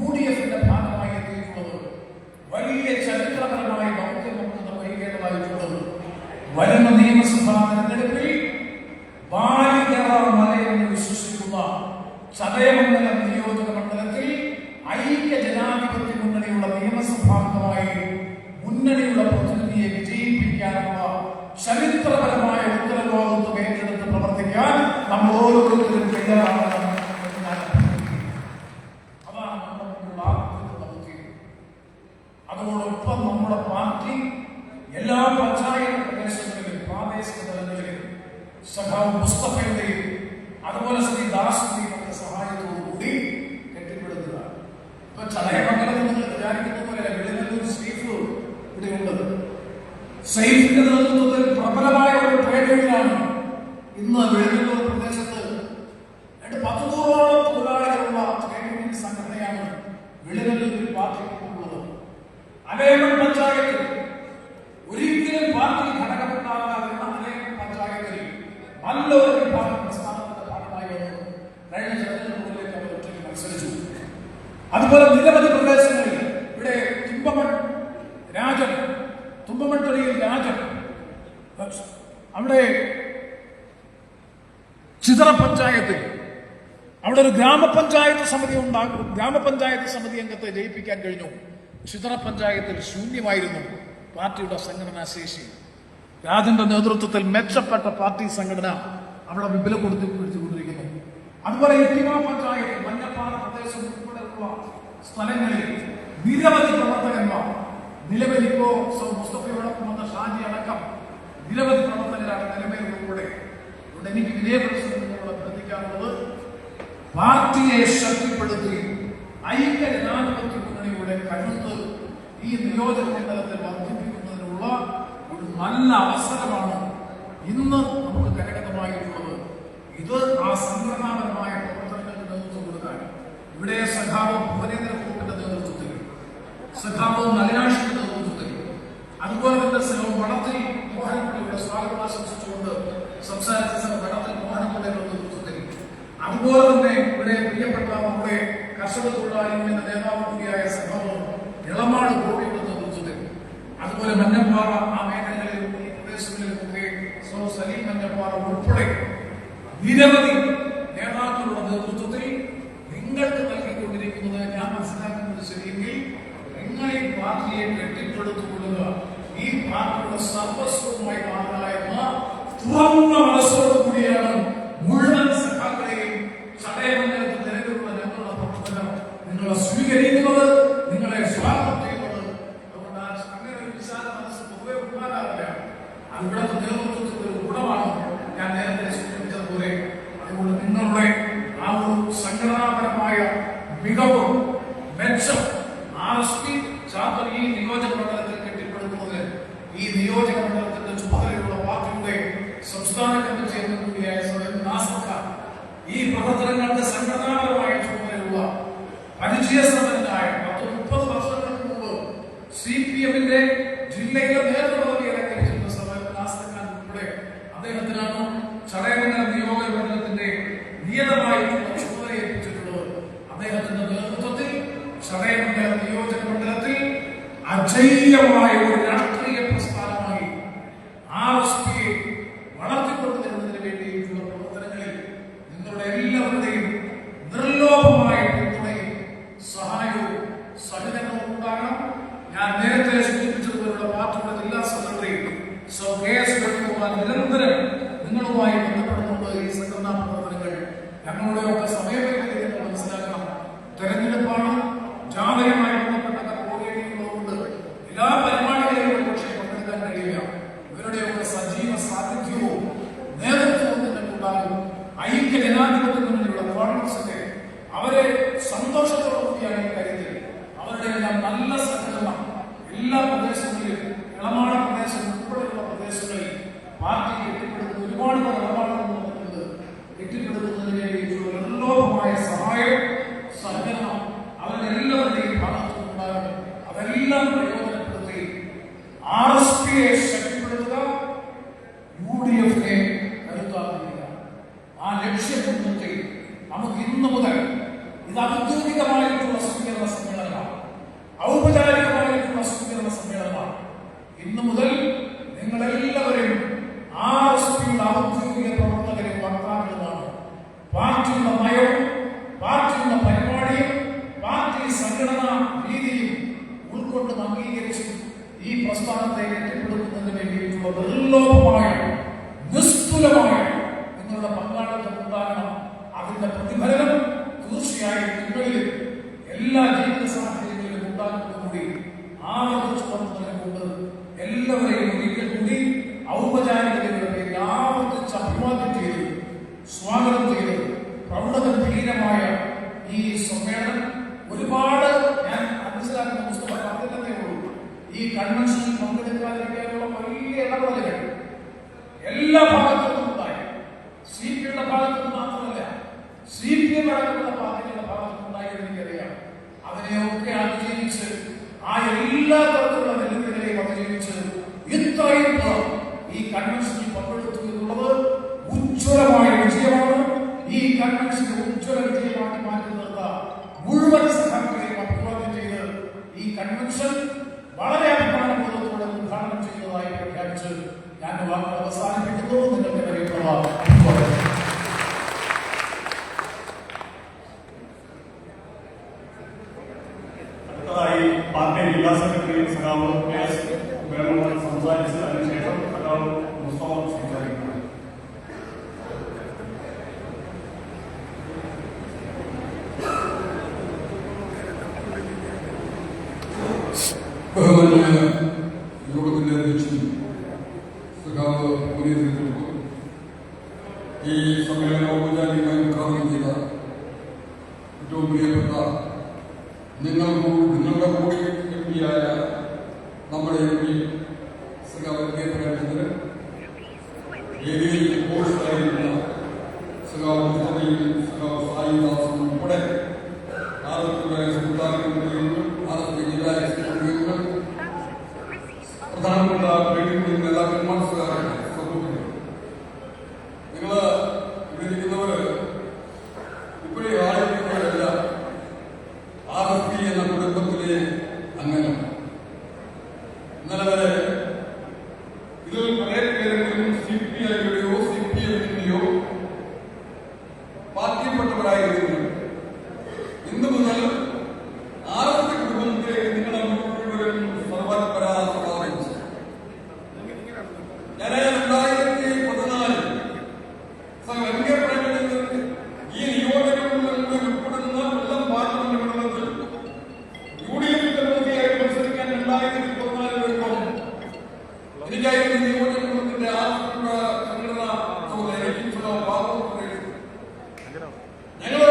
UDF-ന്റെ ഭാഗമായി എത്തിയിട്ടുള്ളത്. വലിയ ചരിത്രപരമായ ദൗത്യം നമുക്ക് നിർവഹിക്കേണ്ടതായിട്ടുള്ളത്. വരുന്ന നിയമസഭാ തെരഞ്ഞെടുപ്പിൽ ബാലികറ മലയെന്ന് വിശ്വസിക്കുന്ന ചതയമംഗലം നിയോജക മണ്ഡലത്തിൽ ഐക്യ ജനാധിപത്യ മുന്നണിയുള്ള നിയമസഭാംഗമായി മുന്നണിയുള്ള പ്രതിനിധിയെ വിജയിപ്പിക്കാനുള്ള ചരിത്രപരമായ ഉത്തരവാദിത്വം ഏറ്റെടുത്ത് പ്രവർത്തിക്കാൻ നമ്മൾ ഓരോരുത്തരും തയ്യാറാകണം. അതാണ് നമ്മുടെ ദൗത്യം. അതോടൊപ്പം നമ്മുടെ പാർട്ടി എല്ലാ പഞ്ചായത്ത് പ്രദേശങ്ങളിലും പ്രാദേശിക തലങ്ങളിലും സഖാവ് മുസ്തഫയുടെയും അതുപോലെ ശ്രീ ദാസ് ചടയമംഗലത്ത് നിങ്ങൾ വിചാരിക്കുന്ന പോലെ വെളിനല്ലൂർ സൈഫ് ഇവിടെയുണ്ട്. സൈഫിന്റെ നേതൃത്വത്തിൽ പ്രബലമായ ഒരു ട്രേഡ് യൂണിയനാണ് ഇന്ന് വെളിനല്ലൂർ പ്രദേശത്ത് 100-ഓളം തൊഴിലാളികളുള്ള ട്രേഡ് യൂണിയൻ സംഘടനയാണ് വെളിനല്ലൂരിൽ പാർട്ടിക്കുള്ളത്. അലേമൺ പഞ്ചായത്തിൽ ഒരിക്കലും പാർട്ടി ഘടകമുണ്ടാകാതിരുന്ന അലേമൺ പഞ്ചായത്തിൽ നല്ലൊരു വിഭാഗം പ്രസ്ഥാനത്തിന്റെ ഭാഗമായി വന്നു കഴിഞ്ഞ തെരഞ്ഞെടുപ്പുകളിലേക്ക് അവർ ഒറ്റയ്ക്ക് മത്സരിച്ചു. അതുപോലെ നിരവധി പ്രദേശങ്ങളിൽ ഇവിടെ തുമ്പമൺതൊടിയിൽ രാജൻ അവിടെ ചിതറ പഞ്ചായത്തിൽ അവിടെ ഒരു ഗ്രാമപഞ്ചായത്ത് സമിതി അംഗത്തെ ജയിപ്പിക്കാൻ കഴിഞ്ഞു. ചിതറ പഞ്ചായത്തിൽ ശൂന്യമായിരുന്നു പാർട്ടിയുടെ സംഘടനാ ശേഷി. രാജന്റെ നേതൃത്വത്തിൽ മെച്ചപ്പെട്ട പാർട്ടി സംഘടന അവിടെ വിപുലപ്പെടുത്തിക്കൊണ്ടിരിക്കുന്നു. അതുപോലെ എട്ടിമ പഞ്ചായത്ത് മഞ്ഞപ്പാറ പ്രദേശം ഉൾപ്പെടെയുള്ള സ്ഥലങ്ങളിൽ നിരവധി പ്രവർത്തകന്മാർ നിലവിൽ ഇപ്പോ മുസ്തഫയോടൊപ്പം വന്ന ഷാജി അടക്കം നിരവധി പ്രവർത്തകരാണ് നിലവിലുൾപ്പെടെ. അതുകൊണ്ട് എനിക്ക് വിനയപ്രശ്നങ്ങളോട് അഭ്യർത്ഥിക്കാനുള്ളത് പാർട്ടിയെ ശക്തിപ്പെടുത്തി ഐക്യ ജനാധിപത്യ മുന്നണിയുടെ കരുത്ത് ഈ നിയോജക മണ്ഡലത്തിൽ വർദ്ധിപ്പിക്കുന്നതിനുള്ള ഒരു നല്ല അവസരമാണ് ഇന്ന് നമുക്ക് കരഗതമായിട്ടുള്ളത്. ഇത് ആ സംഘടനാപരമായ പ്രവർത്തനങ്ങൾക്ക് നേതൃത്വം കൊടുക്കാൻ ഇവിടെ സഖാവ് ഭുവനേന്ദ്ര കുറുപ്പിന്റെ നേതൃത്വത്തിൽ, സഖാവ് നളിനാഷിന്റെ നേതൃത്വത്തിൽ, അതുപോലെ തന്നെ സഖാവ് വടത്തിൽ മോഹൻപിള്ളയുടെ സ്വാഗതം ആശംസിച്ചുകൊണ്ട് സംസാരിച്ച വടത്തിൽ മോഹൻപിള്ളയുടെ നേതൃത്വത്തിൽ, അതുപോലെ തന്നെ ഇവിടെ പ്രിയപ്പെട്ട നമ്മുടെ കർഷക തൊഴിലാളി യൂണിയന്റെ നേതാവ് കൂടിയായ സഖാവ് ഇളമാട് ഗോപിയുടെ നേതൃത്വത്തിൽ, അതുപോലെ മഞ്ഞപ്പാറ ആ മേഖലകളിലും ഈ പ്രദേശങ്ങളിലുമൊക്കെ സലീം മഞ്ഞപ്പാറ ഉൾപ്പെടെ നിരവധി നേതാക്കളുടെ നേതൃത്വത്തിൽ നിങ്ങൾക്ക് നൽകിക്കൊണ്ടിരിക്കുന്നത് ഞാൻ മനസ്സിലാക്കുന്നത് ശരിയെങ്കിൽ നിങ്ങൾ ഈ പാർട്ടിയെ കെട്ടിപ്പടുത്തുകൊള്ളുക, ഈ പാർട്ടിയുടെ സർവസ്വമായി മാറുക എന്ന തുറന്ന മനസ്സോടു കൂടിയാണ് മുഴുവൻ സഖാക്കളെയും ചടയമംഗലത്ത് നിലവിലുള്ള ഞങ്ങളുടെ പ്രവർത്തനം നിങ്ങളെ സ്വീകരിക്കുന്നത്, നിങ്ങളെ സ്വാഗതം ചെയ്യുന്നത്. അതുകൊണ്ട് അങ്ങനെ ഒരു വിശാല മനസ്സ് പൊതുവെ ഉണ്ടാകാറില്ല. അത് ഇവിടുത്തെ നേതൃത്വത്തിന്റെ ഒരു ഗുണമാണ് ഞാൻ നേരത്തെ സൂചിപ്പിച്ചതുപോലെ. അതുകൊണ്ട് നിങ്ങളുടെ ആ ഒരു സംഘടനാപരമായ മികവും മെച്ചം RSP ചാർട്ടർ ഈ നിയോജക മണ്ഡലത്തിൽ കെട്ടിപ്പടുക്കുന്നതിന് ഈ നിയോജക മണ്ഡലത്തിന്റെ ചുമതലയുള്ള പാർട്ടിയുടെ സംസ്ഥാന കമ്മിറ്റി അംഗം കൂടിയായ ഈ പ്രവർത്തനങ്ങളുടെ സംഘടനാപരമായ ചുമതലയുള്ള പരിചയസമ്പന്നനായ 10-30 വർഷങ്ങൾക്ക് മുമ്പ് CPM-ന്റെ ജില്ലയിലെ നേതൃപദവി അലങ്കരിച്ചിരുന്ന നാസർഖാൻ ഉൾപ്പെടെ അദ്ദേഹത്തിനാണ് ചടയമംഗലം നിയോജക മണ്ഡലത്തിന്റെ നിയതമായിട്ടുള്ള ചുമതല ഏൽപ്പിച്ചിട്ടുള്ളത്. അദ്ദേഹത്തിന്റെ നേതൃത്വത്തിൽ ചടയമംഗലം നിയോജക മണ്ഡലത്തിൽ അജയ്യമായ ഒരു രാഷ്ട്രീയ പ്രസ്ഥാനമായി RSPയെ വളർത്തിക്കൊണ്ടുവരുന്നതിന് വേണ്ടിയിട്ടുള്ള പ്രവർത്തനങ്ങളിൽ നിങ്ങളുടെ എല്ലാവരുടെയും നിർലോഭമായ പിന്തുണയും സഹായവും സഹകരണവും ഉണ്ടാകണം. ഞാൻ നേരത്തെ സൂചിപ്പിച്ചതുപോലുള്ള പാർട്ടിയുടെ ജില്ലാ സെക്രട്ടറി നിരന്തരം നിങ്ങളുമായി ബന്ധപ്പെടുന്നുണ്ട്. ഈ സംഘടനാ പ്രവർത്തനങ്ങൾ ഞങ്ങളുടെയൊക്കെ സമയപരിധി മനസ്സിലാക്കണം. തെരഞ്ഞെടുപ്പാണ്, ജാഥയുമായി ബന്ധപ്പെട്ട പോകേണ്ടിയുള്ളതുകൊണ്ട് എല്ലാ പരിപാടികളിലും പക്ഷേ പങ്കെടുക്കാൻ കഴിയില്ല. ഇവരുടെയൊക്കെ സജീവ സാന്നിധ്യവും നേതൃത്വവും തന്നെ ഉണ്ടാകും. ഐക്യ ജനാധിപത്യ മുന്നണിയുള്ള കോൺഗ്രസിന്റെ അവരെ സന്തോഷത്തോടുകൂടിയാണ് ഈ കാര്യത്തിൽ അവരുടെ എല്ലാം നല്ല സഹകരണം എല്ലാ പ്രദേശങ്ങളിലും ഇളമാട പ്രദേശം ഉൾപ്പെടെയുള്ള പ്രദേശങ്ങളിൽ പാർട്ടി കെട്ടിപ്പടുക്കുന്ന ഒരുപാട് നിലപാടുകൾ കെട്ടിപ്പടുക്കുന്നതിന് വേണ്ടിയിട്ടുള്ള നിർലോഭമായ സഹായം സഹകരണം അവരുടെ എല്ലാവരുടെയും ഭാഗത്തുനിന്നുണ്ടാകണം. അതെല്ലാം പ്രയോജനപ്പെടുത്തി RSPയെ ശക്തിപ്പെടുത്തുക, UDF-നെ കരുത്താക്കുക. ആ ലക്ഷ്യം മുൻനിർത്തി നമുക്ക് ഇന്നു മുതൽ ഇത് ഔദ്യോഗികമായിട്ടുള്ള സ്വീകരണ സമ്മേളനമാണ്, ഔപചാരികമായിട്ടുള്ള സ്വീകരണ സമ്മേളനമാണ്. ഇന്നു മുതൽ നിങ്ങളെല്ലാവരും RSPയുടെ ഔദ്യോഗിക പ്രവർത്തകരും വക്താക്കളുമാണ്. പാർട്ടിയുടെ നയവും പാർട്ടിയുടെ പരിപാടിയും പാർട്ടി സംഘടനാ രീതിയും ഉൾക്കൊണ്ട് അംഗീകരിച്ച് ഈ പ്രസ്ഥാനത്തെ കെട്ടിപ്പടുക്കുന്നതിന് വേണ്ടിയിട്ടുള്ള നിർലോഭമായ നിസ്തുലമായ നിങ്ങളുടെ പങ്കാളിത്തം ഉണ്ടാകണം. അതിന്റെ പ്രതിഫലനം തീർച്ചയായും നിങ്ങളിൽ എല്ലാ ജീവിത സാഹചര്യങ്ങളിലും ഉണ്ടാകുന്നതുകൂടി ആവർത്തിച്ചു പ്രവർത്തനമുണ്ട്. എല്ലാവരെയും ഒരിക്കൽ കൂടി ഔപചാരികതയുടെ പേരിൽ ആവർത്തിച്ച് അഭിവാദ്യം ചെയ്ത് സ്വാഗതം ചെയ്ത് പ്രൗഢഗംഭീരമായ ഈ സമ്മേളനം ഒരുപാട് കൺവെൻഷനിൽ പങ്കെടുക്കാതിരിക്കാനുള്ള വലിയ ഇടപെടലുകൾ എല്ലാ ഭാഗത്തു നിന്നുണ്ടായി. CPIയുടെ ഭാഗത്തു നിന്ന് മാത്രമല്ല, CPM അടക്കമുള്ള പാർട്ടികളുടെ ഭാഗത്തു നിന്നുണ്ടായെന്ന് എനിക്കറിയാം. അതിനെയൊക്കെ അതിജീവിച്ച് ആ എല്ലാ തരത്തിലുള്ള വെല്ലുവിളികളെയും അതിജീവിച്ച് ഇത്രയും പേർ ഈ കൺവെൻഷനിൽ പങ്കെടുത്തു എന്നുള്ളത് ഉജ്ജ്വലമായ വിജയമാണ്. ഈ കൺവെൻഷനെ ഉജ്ജ്വല വിജയമാക്കി മാറ്റി നിർത്ത മുഴുവൻ സഹകരണങ്ങളെയും അഭിവാദ്യം ചെയ്ത് ഈ കൺവെൻഷൻ വളരെ അഭിമാനബോധത്തോടെ ഉദ്ഘാടനം ചെയ്യുന്നതായി പ്രഖ്യാപിച്ച് ഞാൻ വാക്കുകൾ അവസാനിപ്പിക്കുന്നു. നിങ്ങൾക്ക് കഴിയുന്ന അടുത്തതായി പാർട്ടി ജില്ലാ സെക്രട്ടറി സഖാവ് KS വേണുഗോപാൽ സംസാരിച്ച് അതിനുശേഷം സഖാവ് മുസ്തഫ സംസാരിക്കുന്നു. ബഹുമാന്യ യോഗത്തിന്റെ അധ്യക്ഷൻ സഖാവ് മുനീറിനെക്കുറിച്ച് ഈ സമ്മേളനം ഔപചാരികമായി ഉദ്ഘാടനം ചെയ്ത ഏറ്റവും പ്രിയപ്പെട്ട നിങ്ങളുടെ കൂടി MP ആയ നമ്മുടെ MP സഖാവ് കെ പ്രേമചന്ദ്രൻ, ഏരിയയിൽ പോസ്റ്റായിരുന്ന സഖാവ് മുസ്തഫയും സഖാവ് സായിദാസും ഉൾപ്പെടെ ആലപ്പുഴ സംസ്ഥാനങ്ങളിലും ആലപ്പുഴ ജില്ലാ എക്സിക്യൂട്ടീവുകൾ, പ്രധാനപ്പെട്ട ട്രേഡിംഗ് നേതാക്കന്മാർ, സുഹൃത്തുക്കൾ, നിങ്ങൾ ഇവിടെ ഇരിക്കുന്നവർ ഇപ്പോഴേ ആലോചിക്കുന്നവരല്ല RSP എന്ന കുടുംബത്തിലെ അംഗങ്ങൾ. ഇന്നലെ വരെ ഇതിൽ പല പേരെങ്കിലും CPIയുടെയോ CPMന്റെയോ പാർട്ടിയിൽപ്പെട്ടവരായിരുന്നു. ഇന്നു മുതൽ RSP കുടുംബത്തിലേക്ക് നിങ്ങളെ മുഴുവൻ സർവപരാ സമാപിച്ചു. ഞാൻ 2014 എം.കെ. പ്രേമചന്ദ്രൻ ഈ നിയോജകമണ്ഡലങ്ങളിൽ ഉൾപ്പെടുന്ന കൊല്ലം പാർലമെന്റ് മണ്ഡലത്തിൽ UDF സ്ഥാനാർത്ഥിയായി മത്സരിക്കാൻ 2014 വരുമ്പോൾ എനിക്കായിരുന്നു നിയോജകമണ്ഡലത്തിന്റെ ആസൂത്രണ സംഘടന ചുമതല. ഞങ്ങൾ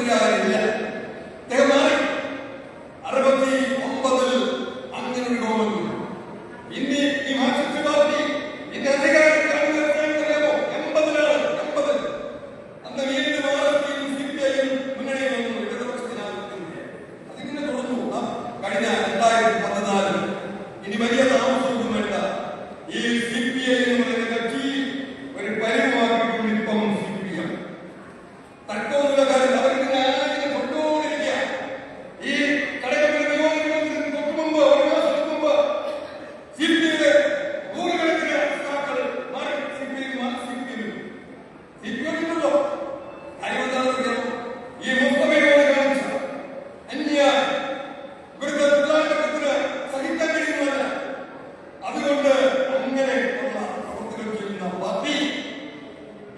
മുഖ്യമന്ത്രിയാകാനില്ല. അദ്ദേഹം മാറി. 69 അങ്ങനെ ഒരു ഗവൺമെന്റ്. ഇനി ഈ മാർക്സിസ്റ്റ് പാർട്ടി ഇന്ന് അധികാരത്തിൽ അറിയാമോ? 80-ലാണ്. 80 അന്ന് വീണ്ടും മഹാരാഷ്ട്രയിലും സിപിഐയും മുന്നണിയിലൊന്നും ഇടതുപക്ഷത്തിനാകുന്നില്ല. അതിങ്ങനെ തുടർന്നു. കഴിഞ്ഞ 2014 ഇനി വലിയ താമസമൊന്നും വേണ്ട. ഈ സിപിഐ എന്ന് പറയുന്ന കക്ഷി ഒരു പരിവാക്കിക്കൊണ്ട് ഇപ്പം സിപിഎം തർക്കമുള്ള കാര്യം അവർക്ക് ആരെങ്കിലും കൊണ്ടുപോയിരിക്കുക. ഈ കടകപ്പള്ളി നിയോജകമണ്ഡലത്തിന് തൊട്ട് മുമ്പ് ഒരു മാസം മുമ്പ് സിപിഐയുടെ നൂറുകണക്കിന് നേതാക്കൾ മാറി സിപിഎമ്മിലുണ്ടല്ലോ. കാര്യമെന്താണെന്നറിയാമോ? ഈ മുസ്തഫയോട് കാണിച്ച അന്യായം ഇവിടുത്തെ തൊഴിലാളികൾക്ക് സഹിക്കാൻ കഴിയുന്നതല്ല. അതുകൊണ്ട് അങ്ങനെ ഉള്ള പ്രവർത്തനം ചെയ്യുന്ന പാർട്ടി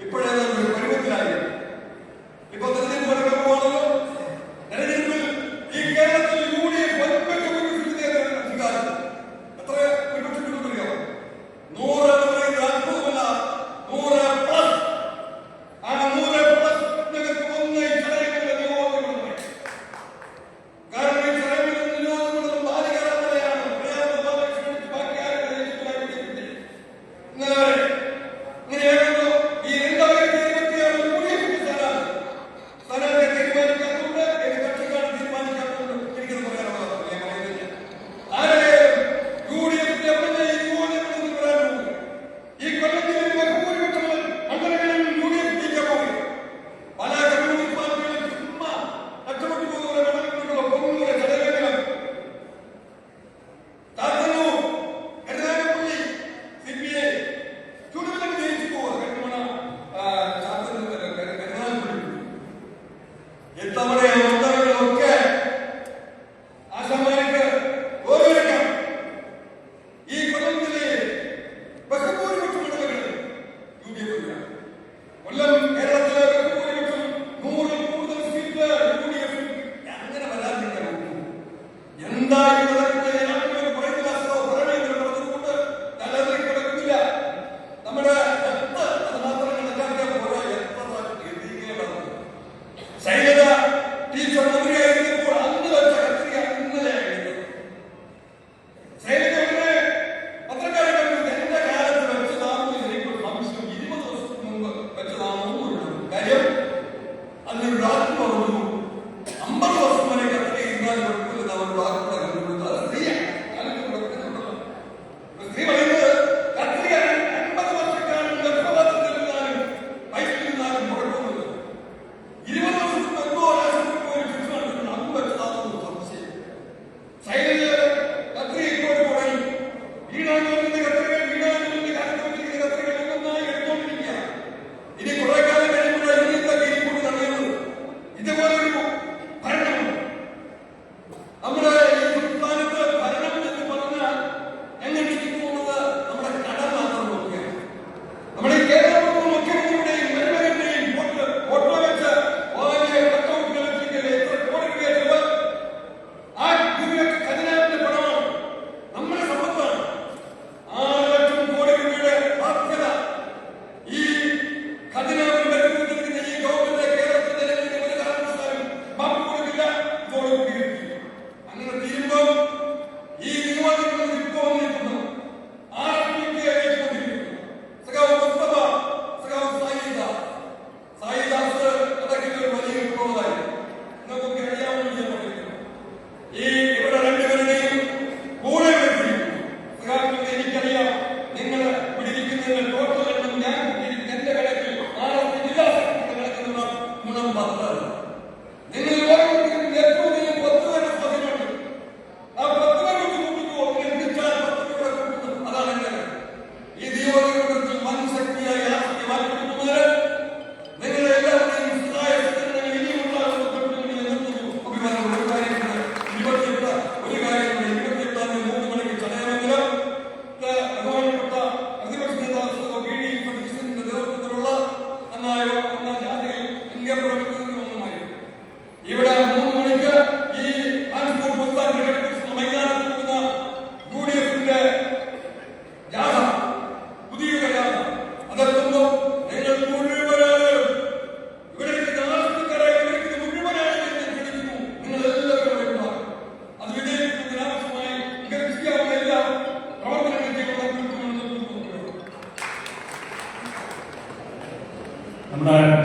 ഇപ്പോഴേതൊരു പരുവത്തിലായി. ഇപ്പൊ തെരഞ്ഞെടുപ്പ് നടക്കുവാണല്ലോ. തെരഞ്ഞെടുപ്പിൽ ഈ കേരളത്തിൽ UDF വൻപറ്റ ഭൂരിപക്ഷത്തിൽ അധികാരം എത്ര ഭൂരിപക്ഷത്തിലറിയാമോ? 100 എന്ന് പറയുന്നത് അത്ഭുതമല്ല, 100+.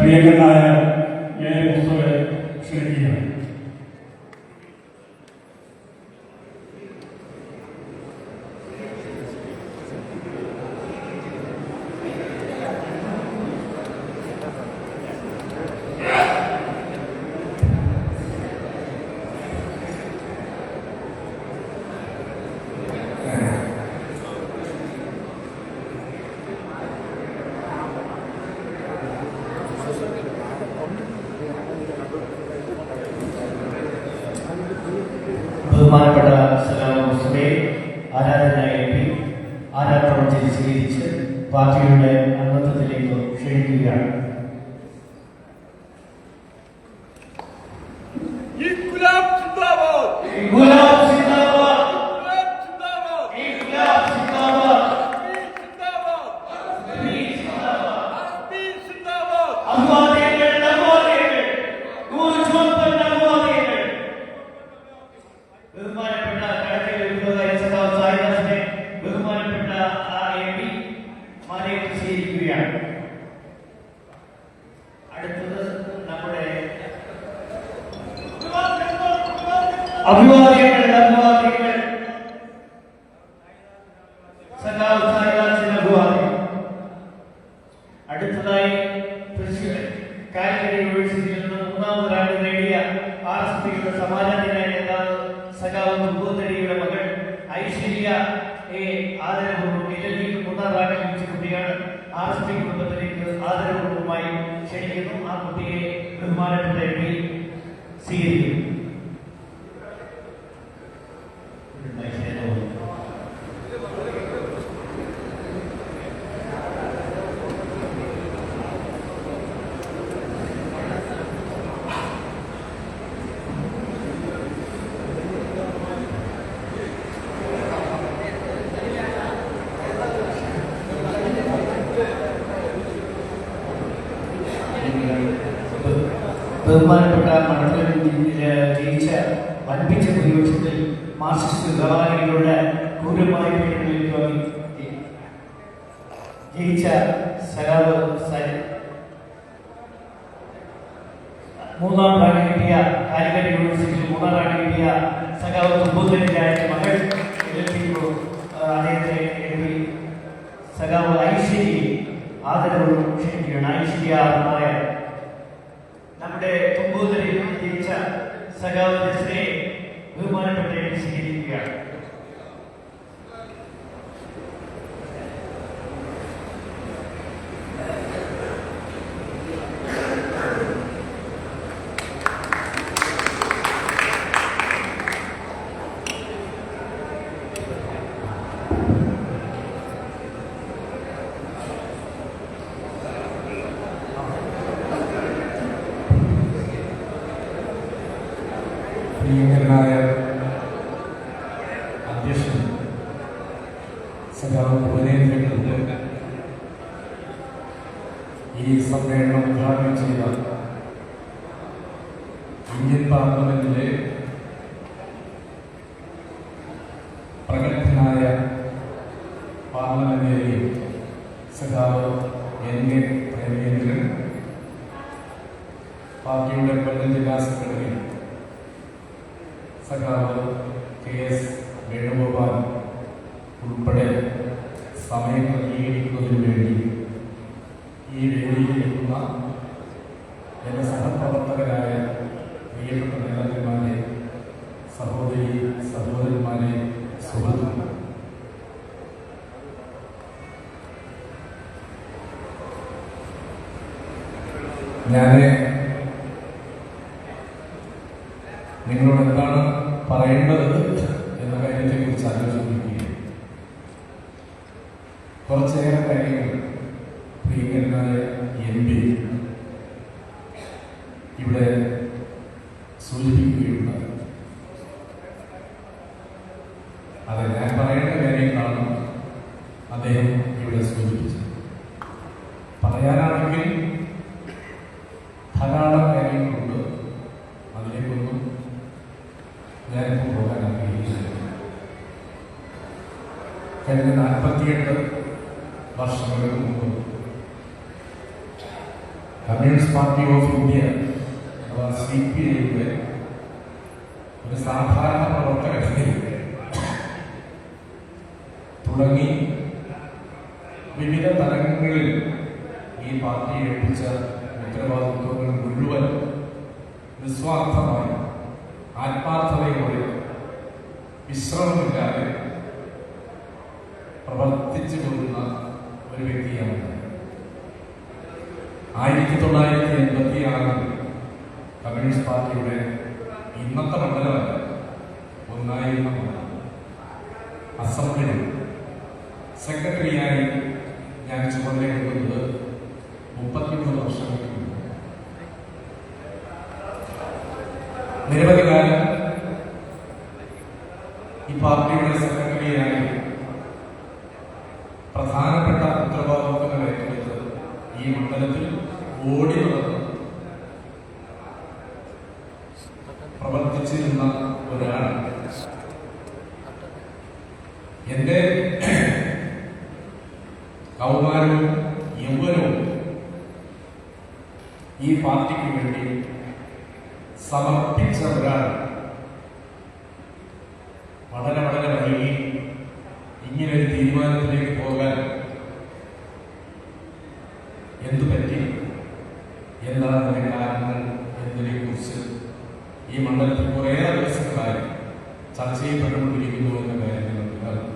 പ്രിയങ്കരനായ മുസ്തഫയെ ക്ഷണിക്കുകയാണ്. ബഹുമാനപ്പെട്ട സലാം മുസ്തഫയെ ആരാധനായ ആരാധന സ്വീകരിച്ച് പാർട്ടിയുടെ അംഗത്വത്തിലേക്ക് ക്ഷണിക്കുകയാണ്. അഭിവാദ്യങ്ങൾ അടുത്തതായി കാലിക്കറ്റ് യൂണിവേഴ്സിറ്റിയിൽ നിന്ന് 3ാമത് റാങ്ക് നേടിയ RSPയുടെ സമാജാധികാര നേതാവ് സഖാവ് തുമ്പൂത്തടിയുടെ മകൾ ഐശ്വര്യ ആദരപൂർവ്വം ഡൽഹിയിൽ 3ാം റാങ്ക് ലഭിച്ച കുട്ടിയാണ്. RSP കുടുംബത്തിലേക്ക് ആദരപൂർവ്വമായി ക്ഷണിക്കുന്നു. ആ കുട്ടിയെ ബഹുമാനപ്പെട്ട MP സ്വീകരിക്കുന്നു. ബഹുമാനപ്പെട്ട മണ്ഡലത്തിൽ ജയിച്ച വൻപിച്ച ഭൂരിപക്ഷത്തിൽ മാർക്സിസ്റ്റ് ഗവാനികളുടെ ക്രൂരമായ പീഡനങ്ങളിൽ ജയിച്ച സഖാവ് 3ാം റാങ്ക് കിട്ടിയ കാലിക്കറ്റ് യൂണിവേഴ്സിറ്റിയിൽ 3ാം റാങ്ക് കിട്ടിയ സഖാവ് തുമ്പൂത്തടിയുടെ മകൾ അദ്ദേഹത്തെ സഖാവ് ഐശ്വര്യ ആദരവോടും ക്ഷണിക്കുകയാണ്. ഐശ്വര്യ നായർ നമ്മുടെ തുമ്പൂതരിൽ ജയിച്ച സഖാവ് നസ്രിയെ ബഹുമാനപ്പെട്ട സ്വീകരിക്കുകയാണ്. പ്രിയങ്കരനായ അധ്യക്ഷൻ സഖാവ് ഭുവനേന്ദ്രനുണ്ട് ഈ സമ്മേളനം ഉദ്ഘാടനം ചെയ്ത ഇന്ത്യൻ പാർലമെന്റിലെ പ്രഗത്ഭനായ പാർലമെന്റേറിയൻ സഖാവ് NA പ്രേമേന്ദ്രൻ, പാർട്ടിയുടെ കൊല്ലം ജില്ലാ സെക്രട്ടറി സഖാവ് KS വേണുഗോപാൽ ഉൾപ്പെടെ സമയം ക്രമീകരിക്കുന്നതിനു വേണ്ടി ഈ വേദിയിലെത്തുന്ന എൻ്റെ സഹപ്രവർത്തകരായ പ്രിയപ്പെട്ട നേതാക്കന്മാരെ, സഹോദരന്മാരെ, സുഹൃത്തുക്കൾ, ഞാൻ നിങ്ങളോട് എന്താണ് പറയേണ്ടത് എന്ന കാര്യത്തെക്കുറിച്ച് ആലോചിക്കുകയും കുറച്ചേറെ കാര്യങ്ങൾ പ്രിയങ്കരനായ MP ഇവിടെ സൂചിപ്പിക്കുകയുണ്ടായി. അത് ഞാൻ പറയേണ്ട കാര്യങ്ങളാണ് അദ്ദേഹം ഇവിടെ സൂചിപ്പിച്ചത്. പറയാനാണെങ്കിൽ ധാരാളം കാര്യങ്ങളുണ്ട്. അതിലേക്കൊന്നും ഞാനിപ്പോൾ പോകാൻ ആഗ്രഹിക്കുന്നു. കഴിഞ്ഞ 48 വർഷങ്ങൾക്ക് മുമ്പ് കമ്മ്യൂണിസ്റ്റ് പാർട്ടി ഓഫ് ഇന്ത്യ അഥവാ CPI-യുടെ ഒരു സാധാരണ പ്രവർത്തകൻ തുടങ്ങി വിവിധ തലങ്ങളിൽ ഈ പാർട്ടി ഏൽപ്പിച്ച ഉത്തരവാദിത്വങ്ങൾ മുഴുവൻ നിസ്വാർത്ഥമായി ആത്മാർത്ഥതയോടെ വിശ്രമമില്ലാതെ പ്രവർത്തിച്ചു പോകുന്ന ഒരു വ്യക്തിയാണ്. 1986 കമ്മ്യൂണിസ്റ്റ് പാർട്ടിയുടെ ഇന്നത്തെ മണ്ഡലമല്ല, ഒന്നായിരുന്ന മണ്ഡലം അസംബ്ലിയിൽ സെക്രട്ടറിയായി ഞാൻ ചുമതലയെടുക്കുന്നത് 33 വർഷങ്ങൾക്ക് മുമ്പ്. നിരവധി കാലം ഈ പാർട്ടിയുടെ സെക്രട്ടറിയായി പ്രധാനപ്പെട്ട ഉത്തരവാദിത്വങ്ങൾ ഏറ്റെടുത്ത് ഈ മണ്ഡലത്തിൽ ഓടി നടന്ന് പ്രവർത്തിച്ചിരുന്ന ഒരാൾ. എന്റെ കൗമാരവും യൗവനവും ഈ പാർട്ടിക്ക് വേണ്ടി സമർപ്പിച്ച ഒരാൾ വളരെ വളരെ വൈകി ഇങ്ങനെ ഒരു തീരുമാനത്തിലേക്ക് പോകാൻ എന്തു പറ്റി, എന്താണ് അതിന്റെ കാരണങ്ങൾ എന്നതിനെ കുറിച്ച് ഈ മണ്ഡലത്തിൽ കുറേയേറെ ദിവസങ്ങളായി ചർച്ച ചെയ്യപ്പെട്ടുകൊണ്ടിരിക്കുന്നു എന്ന കാര്യങ്ങൾ മനസ്സിലാകുന്നു.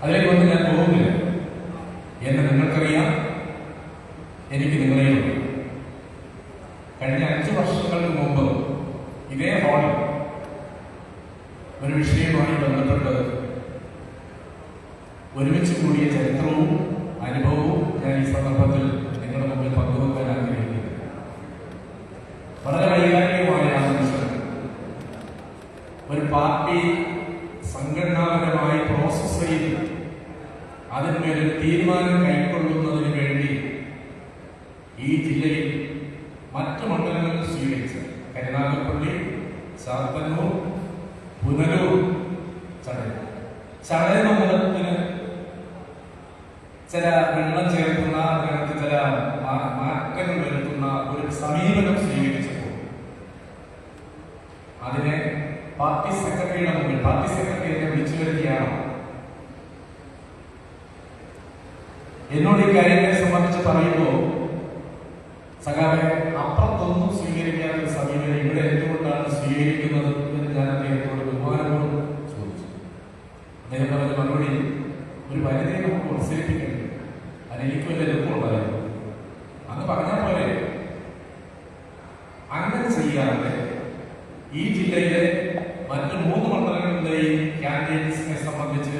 അതിലേക്കൊന്നും ഞാൻ പോകുന്നില്ല. എന്നെ നിങ്ങൾക്കറിയാം, എനിക്ക് നിങ്ങളെയുണ്ട്. കഴിഞ്ഞ 5 വർഷങ്ങൾക്ക് മുമ്പ് ഇതേ ഹാളിൽ ഒരു വിഷയവുമായി ബന്ധപ്പെട്ട് ഒരുമിച്ച് കൂടിയ ചരിത്രവും അനുഭവവും ഞാൻ ഈ സന്ദർഭത്തിൽ നിങ്ങളുടെ മുമ്പിൽ പങ്കുവെക്കാൻ ആഗ്രഹിക്കുന്നു. വളരെ വൈകാരികമായ ആ നിമിഷം ഒരു പാർട്ടി സംഘടനാപരമായി പ്രോസസ് ചെയ്ത് അതിന്മേലൊരു തീരുമാനം കൈക്കൊള്ളുന്നതിന് വേണ്ടി ഈ ജില്ലയിൽ മറ്റു മണ്ഡലങ്ങളിൽ സ്വീകരിച്ച കരുനാഗപ്പള്ളി, ചാത്തന്നൂർ, പുനലൂർ, ചടയ മണ്ഡലത്തിന് ചില വെള്ളം ചേർക്കുന്ന അതിനകത്ത് ചില മാറ്റങ്ങൾ വരുത്തുന്ന ഒരു സമീപനം സ്വീകരിച്ചപ്പോൾ അതിനെ പാർട്ടി സെക്രട്ടറിയുടെ മുമ്പിൽ, പാർട്ടി സെക്രട്ടറി എന്നെ വിളിച്ചു വരുത്തിയാണ് എന്നോട് ഈ കാര്യങ്ങളെ സംബന്ധിച്ച് പറയുമ്പോൾ, സഖാവെ അപ്പുറത്തൊന്നും സ്വീകരിക്കാത്ത ഒരു സമീപനം ഇവിടെ എന്തുകൊണ്ടാണ് സ്വീകരിക്കുന്നത് എന്ന് ഞാൻ അദ്ദേഹത്തോട് ബഹുമാനപൂർവ്വം ചോദിച്ചു. അദ്ദേഹം പറഞ്ഞ മറുപടി, ഒരു പരിധിയെ നമുക്ക് പ്രോത്സാഹിപ്പിക്കേണ്ടി, അതെനിക്ക് വലിയ എളുപ്പമുണ്ടായിരുന്നു. അന്ന് പറഞ്ഞാൽ പോലെ അങ്ങനെ ചെയ്യാതെ ഈ ജില്ലയിലെ മറ്റ് 3 മണ്ഡലങ്ങളിലെയും കാൻഡിഡേറ്റ്സിനെ സംബന്ധിച്ച്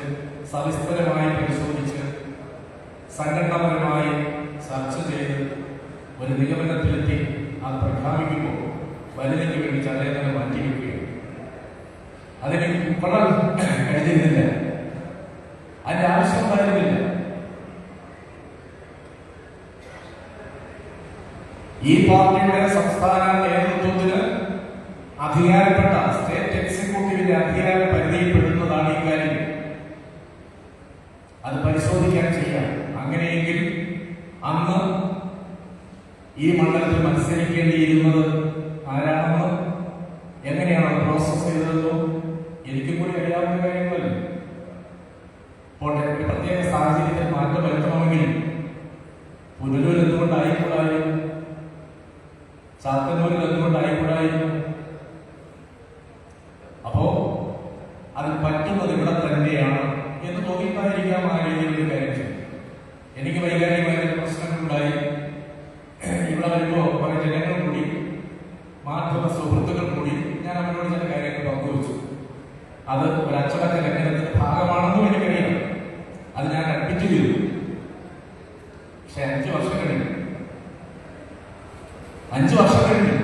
സവിസ്തരമായി പരിശോധിച്ച് സംഘടനാപരമായി ചർച്ച ചെയ്ത് ഒരു നിഗമനത്തിലെത്തി അത് പ്രഖ്യാപിക്കുമ്പോൾ വലുതിന് വേണ്ടി ചടയങ്ങളെ മാറ്റിവെക്കുകയാണ്. അതെനിക്ക് ഉൾക്കൊള്ളാൻ കഴിഞ്ഞിരുന്നില്ല, അതിന്റെ ആവശ്യം ഉണ്ടായിരുന്നില്ല. ഈ പാർട്ടിയുടെ സംസ്ഥാന നേതൃത്വത്തിന് അധികാരപ്പെട്ട സ്റ്റേറ്റ് എക്സിക്യൂട്ടീവിന്റെ അധികാര പരിധിയിൽപ്പെടുന്നതാണ് ഈ കാര്യം. അത് പരിശോധിക്കാൻ ചെയ്യാം. അങ്ങനെയെങ്കിൽ അന്ന് ഈ മണ്ഡലത്തിൽ മത്സരിക്കേണ്ടിയിരുന്നത് ആരാണെന്ന്, എങ്ങനെയാണ് പ്രോസസ് ചെയ്തതെന്നോ എനിക്കും കൂടി അറിയാവുന്ന കാര്യങ്ങളല്ലേ. അപ്പോൾ ഒരു പ്രത്യേക സാഹചര്യത്തിൽ മാറ്റം വരുത്തണമെങ്കിൽ പുനലൂർ എന്തുകൊണ്ടായിക്കൂടായിരുന്നു, ചാത്തന്നൂരിൽ എന്തുകൊണ്ടായിക്കൂടായിരുന്നു? അപ്പോ അത് പറ്റുന്നത് ഇവിടെ തന്നെയാണ് എന്ന് തോന്നിപ്പായിരിക്കാം ആ രീതിയിലൊരു കാര്യം ചെയ്യും. എനിക്ക് വൈകാരികമായ പ്രശ്നങ്ങളുണ്ടായി. ഇവിടെ വരുമ്പോൾ കുറെ ജനങ്ങൾ കൂടി, മാധ്യമ സുഹൃത്തുക്കൾ കൂടി ഞാൻ അവരോട് ചില കാര്യങ്ങൾ പങ്കുവച്ചു. അത് ഒരു അച്ചടക്ക ലംഘനത്തിന്റെ ഭാഗമാണെന്നും എനിക്കറിയാം. അത് ഞാൻ അഡ്മിറ്റ് ചെയ്തു. പക്ഷെ 5 വർഷം കഴിഞ്ഞു. 5 വർഷം കഴിഞ്ഞു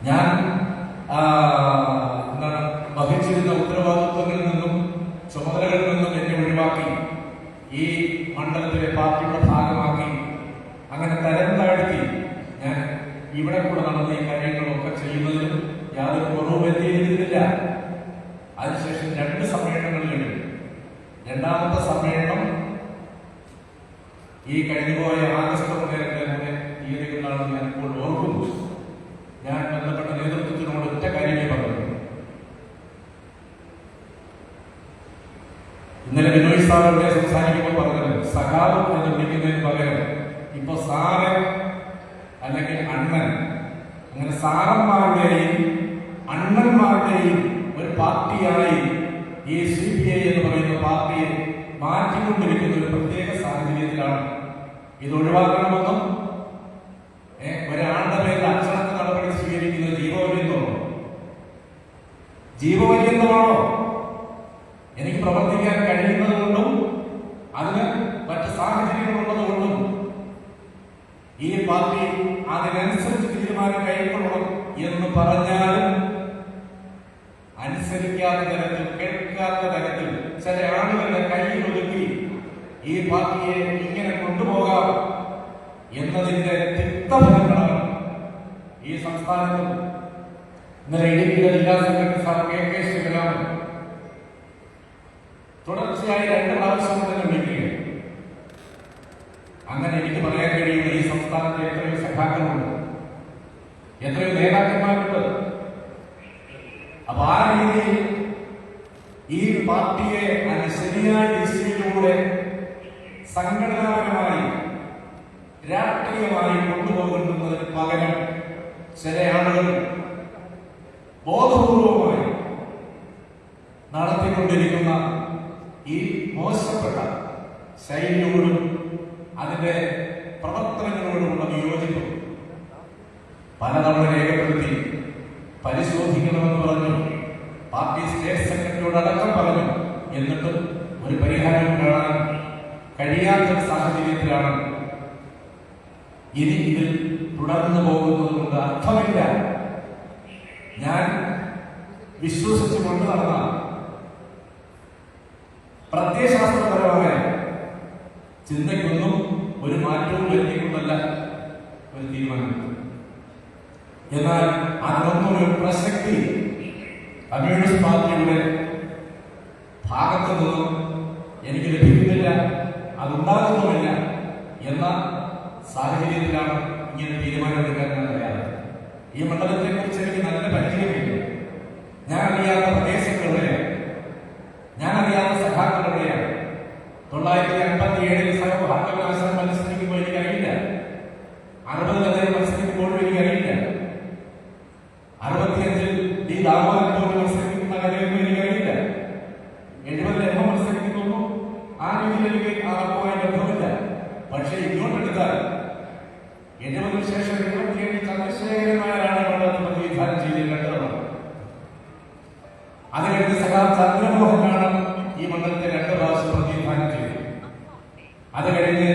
ഞാൻ എന്താണ് വഹിച്ചിരുന്ന ഉത്തരവാദിത്വങ്ങളിൽ നിന്നും ചുമതലകളിൽ നിന്നും എന്നെ ഒഴിവാക്കി ഈ മണ്ഡലത്തിലെ പാർട്ടിയുടെ ഭാഗമാക്കി അങ്ങനെ തരം താഴ്ത്തി ഞാൻ ഇവിടെ കൂടെ നടന്ന ഈ കാര്യങ്ങളൊക്കെ ചെയ്യുന്നതിനും യാതൊരു കുറവ് വരുത്തിയിരുന്നില്ല. അതിനുശേഷം 2 സമ്മേളനങ്ങൾ കഴിഞ്ഞു. 2ാമത്തെ സമ്മേളനം ഈ ഈ കഴിഞ്ഞുപോയ ആഗസ്റ്റ് 1 തീയതികളിലാണ് ഞാൻ ഇപ്പോൾ ഓർക്കുന്നു. ഞാൻ ബന്ധപ്പെട്ട നേതൃത്വത്തിനോട് ഒറ്റ കാര്യമേ പറഞ്ഞു. ഇന്നലെ ബിനോയ് സാറിന്റെ സംസാരിക്കുമ്പോൾ പറഞ്ഞത് സഖാവ് എന്ന് വിളിക്കുന്നതിന് പകരം ഇപ്പൊ സാറ് അല്ലെങ്കിൽ അണ്ണൻ, അങ്ങനെ സാറന്മാരുടെയും അണ്ണന്മാരുടെയും ഒരു പാർട്ടിയായി ഈ CPI എന്ന് പറയുന്ന പാർട്ടിയെ മാറ്റിക്കൊണ്ടിരിക്കുന്ന ഒരു പ്രത്യേക സാഹചര്യത്തിലാണ്. ഇത് ഒഴിവാക്കണമെന്നും ഒരാളുടെ പേരിൽ അച്ചടക്ക നടപടി സ്വീകരിക്കുന്നത് ജീവപര്യന്തമാണോ? എനിക്ക് പ്രവർത്തിക്കാൻ കഴിയുന്നത് കൊണ്ടും അതിന് മറ്റ് സാഹചര്യങ്ങളുള്ളതുകൊണ്ടും ഈ പാർട്ടി അതിനനുസരിച്ച് തീരുമാനം കൈക്കൊള്ളണം എന്ന് പറഞ്ഞാലും അനുസരിക്കാത്ത തരത്തിൽ, കേൾക്കാത്ത തരത്തിൽ ചില ആളുകളുടെ കയ്യിൽ ഒതുക്കി ഈ പാർട്ടിയെ ഇങ്ങനെ കൊണ്ടുപോകാം എന്നതിന്റെ തിക്തഫലങ്ങളാണ് ഈ സംസ്ഥാനത്തും. ഇന്നലെ ഇടുക്കിയിലെ ജില്ലാ സെക്രട്ടറി സാർ KK ശിവരാമൻ തുടർച്ചയായി 2 പ്രാവശ്യം തന്നെ വിളിക്കുകയാണ്. അങ്ങനെ എനിക്ക് പറയാൻ കഴിയുന്ന ഈ സംസ്ഥാനത്ത് എത്രയോ സഖാക്കളുണ്ട്, എത്രയോ നേതാക്കന്മാരുണ്ട്. അപ്പൊ ആ രീതിയിൽ ഈ പാർട്ടിയെ ശരിയായ ദിശയിലൂടെ സംഘടനാപരമായി രാഷ്ട്രീയമായി കൊണ്ടുപോകുന്നതിന് പകരം ചില ആളുകൾ ബോധപൂർവമായി നടത്തിക്കൊണ്ടിരിക്കുന്ന ഈ മോശപ്പെട്ട ശൈലിയോടും അതിന്റെ പ്രവർത്തനങ്ങളോടുമുള്ള വിയോജിപ്പ് പലതവണ രേഖപ്പെടുത്തി പരിശോധിക്കണമെന്ന് പറഞ്ഞു. പാർട്ടി സ്റ്റേറ്റ് സെക്രട്ടറിയോട് അടക്കം പറഞ്ഞു. എന്നിട്ടും ഒരു പരിഹാരം കാണാൻ കഴിയാത്ത സാഹചര്യത്തിലാണ് ഇനി ഇതിൽ തുടർന്നു പോകുന്നത് കൊണ്ട് അർത്ഥമില്ല. ഞാൻ വിശ്വസിച്ചു കൊണ്ട് നടന്ന പ്രത്യയശാസ്ത്രപരമായ ചിന്തയ്ക്കൊന്നും ഒരു മാറ്റവും വരുത്തിക്കൊണ്ടല്ല ഒരു തീരുമാനമെടുത്തു. എന്നാൽ അതിനൊന്നും ഒരു പ്രസക്തി കമ്മ്യൂണിസ്റ്റ് പാർട്ടിയുടെ ഭാഗത്തു നിന്നും എനിക്ക് ലഭിക്കുന്നില്ല, അതുണ്ടാകുന്നുമില്ല എന്ന സാഹചര്യത്തിലാണ് ഇങ്ങനെ തീരുമാനമെടുക്കാൻ ഞാൻ തയ്യാറായത്. ഈ മണ്ഡലത്തെ കുറിച്ച് എനിക്ക് നല്ല പരിചയമില്ല. ഞാൻ അറിയാത്ത പ്രദേശങ്ങളുടെയാണ്, ഞാൻ അറിയാത്ത സഖാക്കളുടെയാണ്. 957 സഹഭാഗ്യവകാശം മത്സരിക്കുമ്പോൾ എനിക്കറിയില്ല, 60 മത്സരിക്കുമ്പോഴും എനിക്കറിയില്ല, 65 D. ദാമോദരൻ മത്സരിക്കുന്ന കാര്യമൊന്നും എനിക്കറിയില്ല, 70 മത്സരിക്കുന്നു. ആ രീതിയിൽ എനിക്ക് ആർക്കുമായി ബന്ധമില്ല. പക്ഷെ ഇങ്ങോട്ടെടുത്താൽ 70 ശേഷം 77 ചന്ദ്രശേഖരൻ നായരാണ് മണ്ഡലത്തിൽ പ്രതിനിധാനം ചെയ്തിട്ടുള്ളത്. അത് കഴിഞ്ഞ് സഖാവ് ചന്ദ്രമോഹനാണ് ഈ മണ്ഡലത്തെ 2 പ്രാവശ്യം പ്രതിനിധാനം ചെയ്തത്. അത് കഴിഞ്ഞ്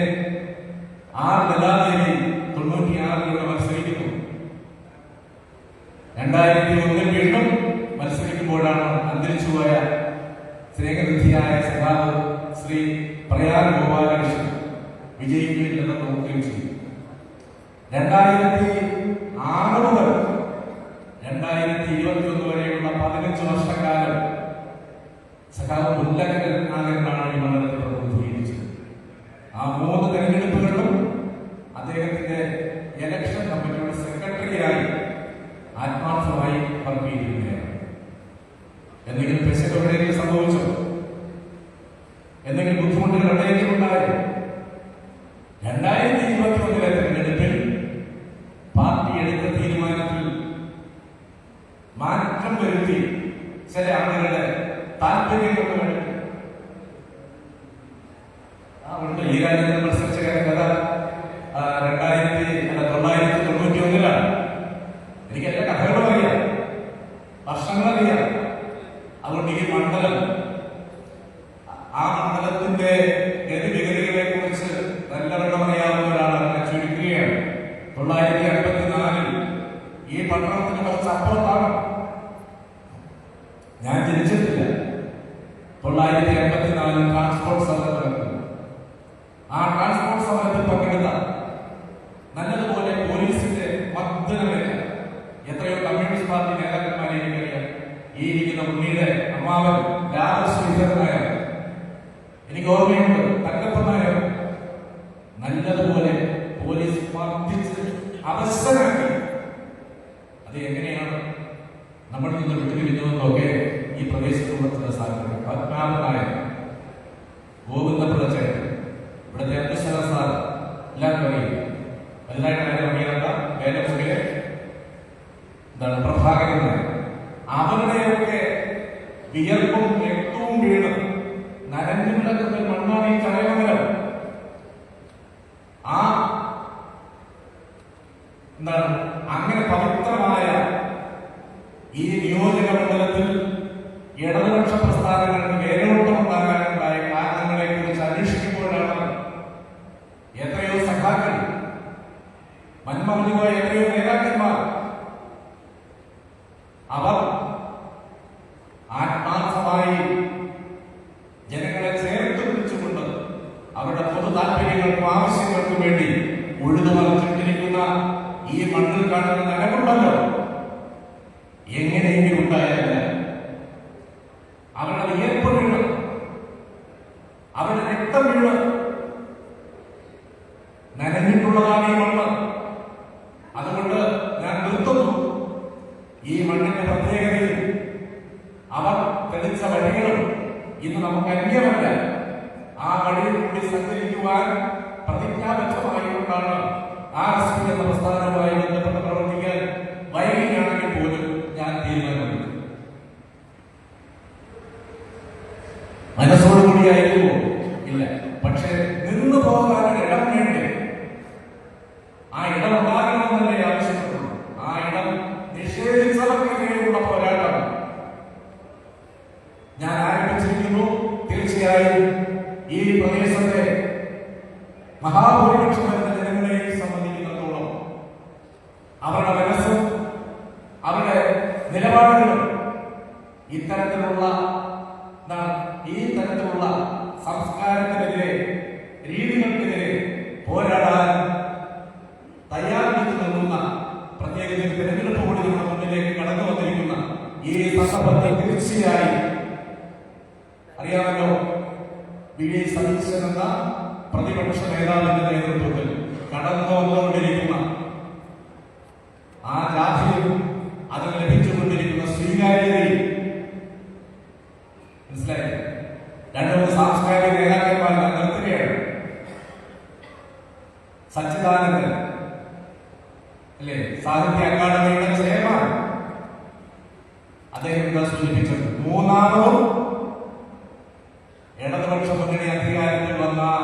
R. ലതാദേവി 96 മത്സരിക്കുന്നു. 2001 വീണ്ടും മത്സരിക്കുമ്പോഴാണ് അന്തരിച്ചുപോയ സ്നേഹനിധിയായ സഖാവ് ശ്രീ പ്രയാർ ഗോപാലകൃഷ്ണൻ വിജയിക്കുന്നില്ലെന്ന് നോക്കുകയും ചെയ്തു. 2006 മുതൽ 2021 വരെയുള്ള 15 വർഷക്കാലം സഖാവ് മുല്ലക്കരൻ നാഗരനാണ് ഈ മണ്ഡലത്തെ പ്രതിനിധീകരിച്ചത്. ആ 3 തെരഞ്ഞെടുപ്പുകളിലും അദ്ദേഹത്തിന്റെ ഇലക്ഷൻ കമ്മിറ്റിയുടെ സെക്രട്ടറിയായി ആത്മാർത്ഥമായി വർക്കിയിരിക്കുകയാണ്. എന്തെങ്കിലും പെശക് എവിടെയെങ്കിലും സംഭവിച്ചോ? എന്തെങ്കിലും ബുദ്ധിമുട്ടുകൾ എവിടെയെങ്കിലും ഉണ്ടായോ? 2021 തെരഞ്ഞെടുപ്പിൽ പാർട്ടി എടുത്ത തീരുമാനത്തിൽ മാറ്റം വരുത്തി ചില ആളുകളുടെ താല്പര്യങ്ങൾക്ക് വേണ്ടി ഈ രാജ്യത്ത് മത്സരിച്ച കഥ 1991 എനിക്ക് എല്ലാ കഥകളും അറിയാം, വർഷങ്ങളറിയാം. അതുകൊണ്ട് ഈ മണ്ഡലം, ആ മണ്ഡലത്തിന്റെ ഗതിവിഗതികളെ കുറിച്ച് നല്ലവണ്ണം അറിയാവുന്നവരാണ്. ഞാൻ ചുരുക്കുകയാണ്. 1954 ഈ പട്ടണത്തിന് കുറച്ച് അപ്പുറത്താണ്. ഞാൻ ജനിച്ചിട്ടില്ല. 1954 ട്രാൻസ്പോർട്ട് സമരം നടന്നു. ആ ട്രാൻസ്പോർട്ട് സമരത്തിൽ പങ്കെടുത്ത നല്ലതുപോലെ പോലീസിന്റെ മർദ്ദനമേറ്റ എത്രയോ കമ്മ്യൂണിസ്റ്റ് പാർട്ടി നേതാക്കന്മാരെ എനിക്കറിയാം. ഈ ഇരിക്കുന്ന ഉണ്ണിയുടെ അമ്മാവൻ രാജശ്രീധരൻ നായർ, എനിക്ക് ഓർമ്മയുണ്ട്. തങ്കപ്പൻ നായർ, നല്ല മർദ്ദിച്ച് അവസരമാക്കി. അത് എങ്ങനെയാണ് നമ്മൾ നിന്ന് വിട്ടുപിരിഞ്ഞതെന്നൊക്കെ ഈ പ്രദേശത്തുള്ള ചില സാധനങ്ങൾ പത്മനാഭനായ ഗോവിന്ദപിള്ള ചേട്ടൻ, ഇവിടുത്തെ അബ്ദുസല സാർ എല്ലാവർക്കും അറിയില്ല. വലുതായിട്ട് അറിയാത്ത വേലമുഖിലെ പ്രഭാകരൻ, അവരുടെയൊക്കെ വിയർപ്പും രക്തവും വീണ് നനഞ്ഞു കിടക്കുന്ന മണ്ണാണ് ഈ ചടയമംഗലം. അങ്ങനെ പവിത്രമായ ഈ നിയോജക മണ്ഡലത്തിൽ ഇടതുപക്ഷ പ്രസ്ഥാനങ്ങൾക്ക് വേരോട്ടമുണ്ടാകാനുണ്ടായ കാരണങ്ങളെ കുറിച്ച് അന്വേഷിക്കുമ്പോഴാണ് എത്രയോ സഖാക്കൾ, മന്മറിഞ്ഞുപോയ എത്രയോ നേതാക്കന്മാർ, അവർ ആത്മാർത്ഥമായി ജനങ്ങളെ ചേർത്ത് പിടിച്ചുകൊണ്ട് അവരുടെ പൊതു താല്പര്യങ്ങൾക്കും ആവശ്യങ്ങൾക്കും വേണ്ടി ഉഴുതുമറിച്ചിട്ടിരിക്കുന്ന ഈ മണ്ണിൽ കാണുന്ന നനവുണ്ടല്ലോ, എങ്ങനെയെങ്കിലും ഉണ്ടായാലല്ല. അവരുടെ വിയർപ്പ് വീണ്, അവരുടെ രക്തം വീണ് നനഞ്ഞിട്ടുള്ളതാണ് ഈ മണ്ണ്. അതുകൊണ്ട് ഞാൻ നിർത്തുന്നു. ഈ മണ്ണിന്റെ പ്രത്യേകതയും അവർ തെളിച്ച വഴികളും ഇന്ന് നമുക്ക് അന്യമല്ല. ആ വഴിയിൽ കൂടി സഞ്ചരിക്കുവാൻ പ്രതിജ്ഞാബദ്ധമായിക്കൊണ്ടാണ് RSP എന്ന പ്രസ്ഥാനവുമായി ബന്ധപ്പെട്ട് പ്രവർത്തിക്കാൻ വൈകിയാണെങ്കിൽ പോലും ഞാൻ തീരുമാനമെടുത്തു. മനസ്സോടുകൂടിയായിരുന്നു ഇല്ല, പക്ഷെ നിന്നു പോകാൻ ഇടം വേണ്ടേ? ആ ഇടം ഉണ്ടാകണമെന്നല്ലേ ആവശ്യപ്പെട്ടുള്ളൂ. ആ ഇടം നിഷേധിച്ചവർക്കെതിരെയുള്ള പോരാട്ടം ഞാൻ ആരംഭിച്ചിരിക്കുന്നു. തീർച്ചയായും ഈ പ്രദേശത്തെ മഹാഭൂരിപക്ഷം വരുന്ന ജനങ്ങളെ സംബന്ധിക്കുന്നിടത്തോളം അവരുടെ മനസ്സും അവരുടെ നിലപാടുകളും ഇത്തരത്തിലുള്ള സംസ്കാരത്തിനെതിരെ, രീതികൾക്കെതിരെ പോരാടാൻ തയ്യാറെടുത്ത് നിൽക്കുന്ന, പ്രത്യേകിച്ച് തെരഞ്ഞെടുപ്പ് കൂടി നമ്മുടെ മുന്നിലേക്ക് കടന്നു വന്നിരിക്കുന്ന ഈ സന്ദർഭത്തിൽ തീർച്ചയായും അറിയാമല്ലോ, വി.ഡി. സതീശൻ എന്ന പ്രതിപക്ഷ നേതാവിന്റെ നേതൃത്വത്തിൽ കടന്നു വന്നുകൊണ്ടിരിക്കുന്ന ആ ജാഥയും അതിന് ലഭിച്ചുകൊണ്ടിരിക്കുന്ന സ്വീകാര്യതയും മനസ്സിലായി. രണ്ടു സാംസ്കാരിക നേതാക്കന്മാർ നിർത്തുകയാണ്. സച്ചിദാനന്ദൻ അല്ലേ, സാഹിത്യ അക്കാദമിയുടെ ചെയർമാൻ, അദ്ദേഹം എന്താ സൂചിപ്പിച്ചത്? മൂന്നാമതും ഇടതുപക്ഷ മുന്നണി അധികാരത്തിൽ വന്നാൽ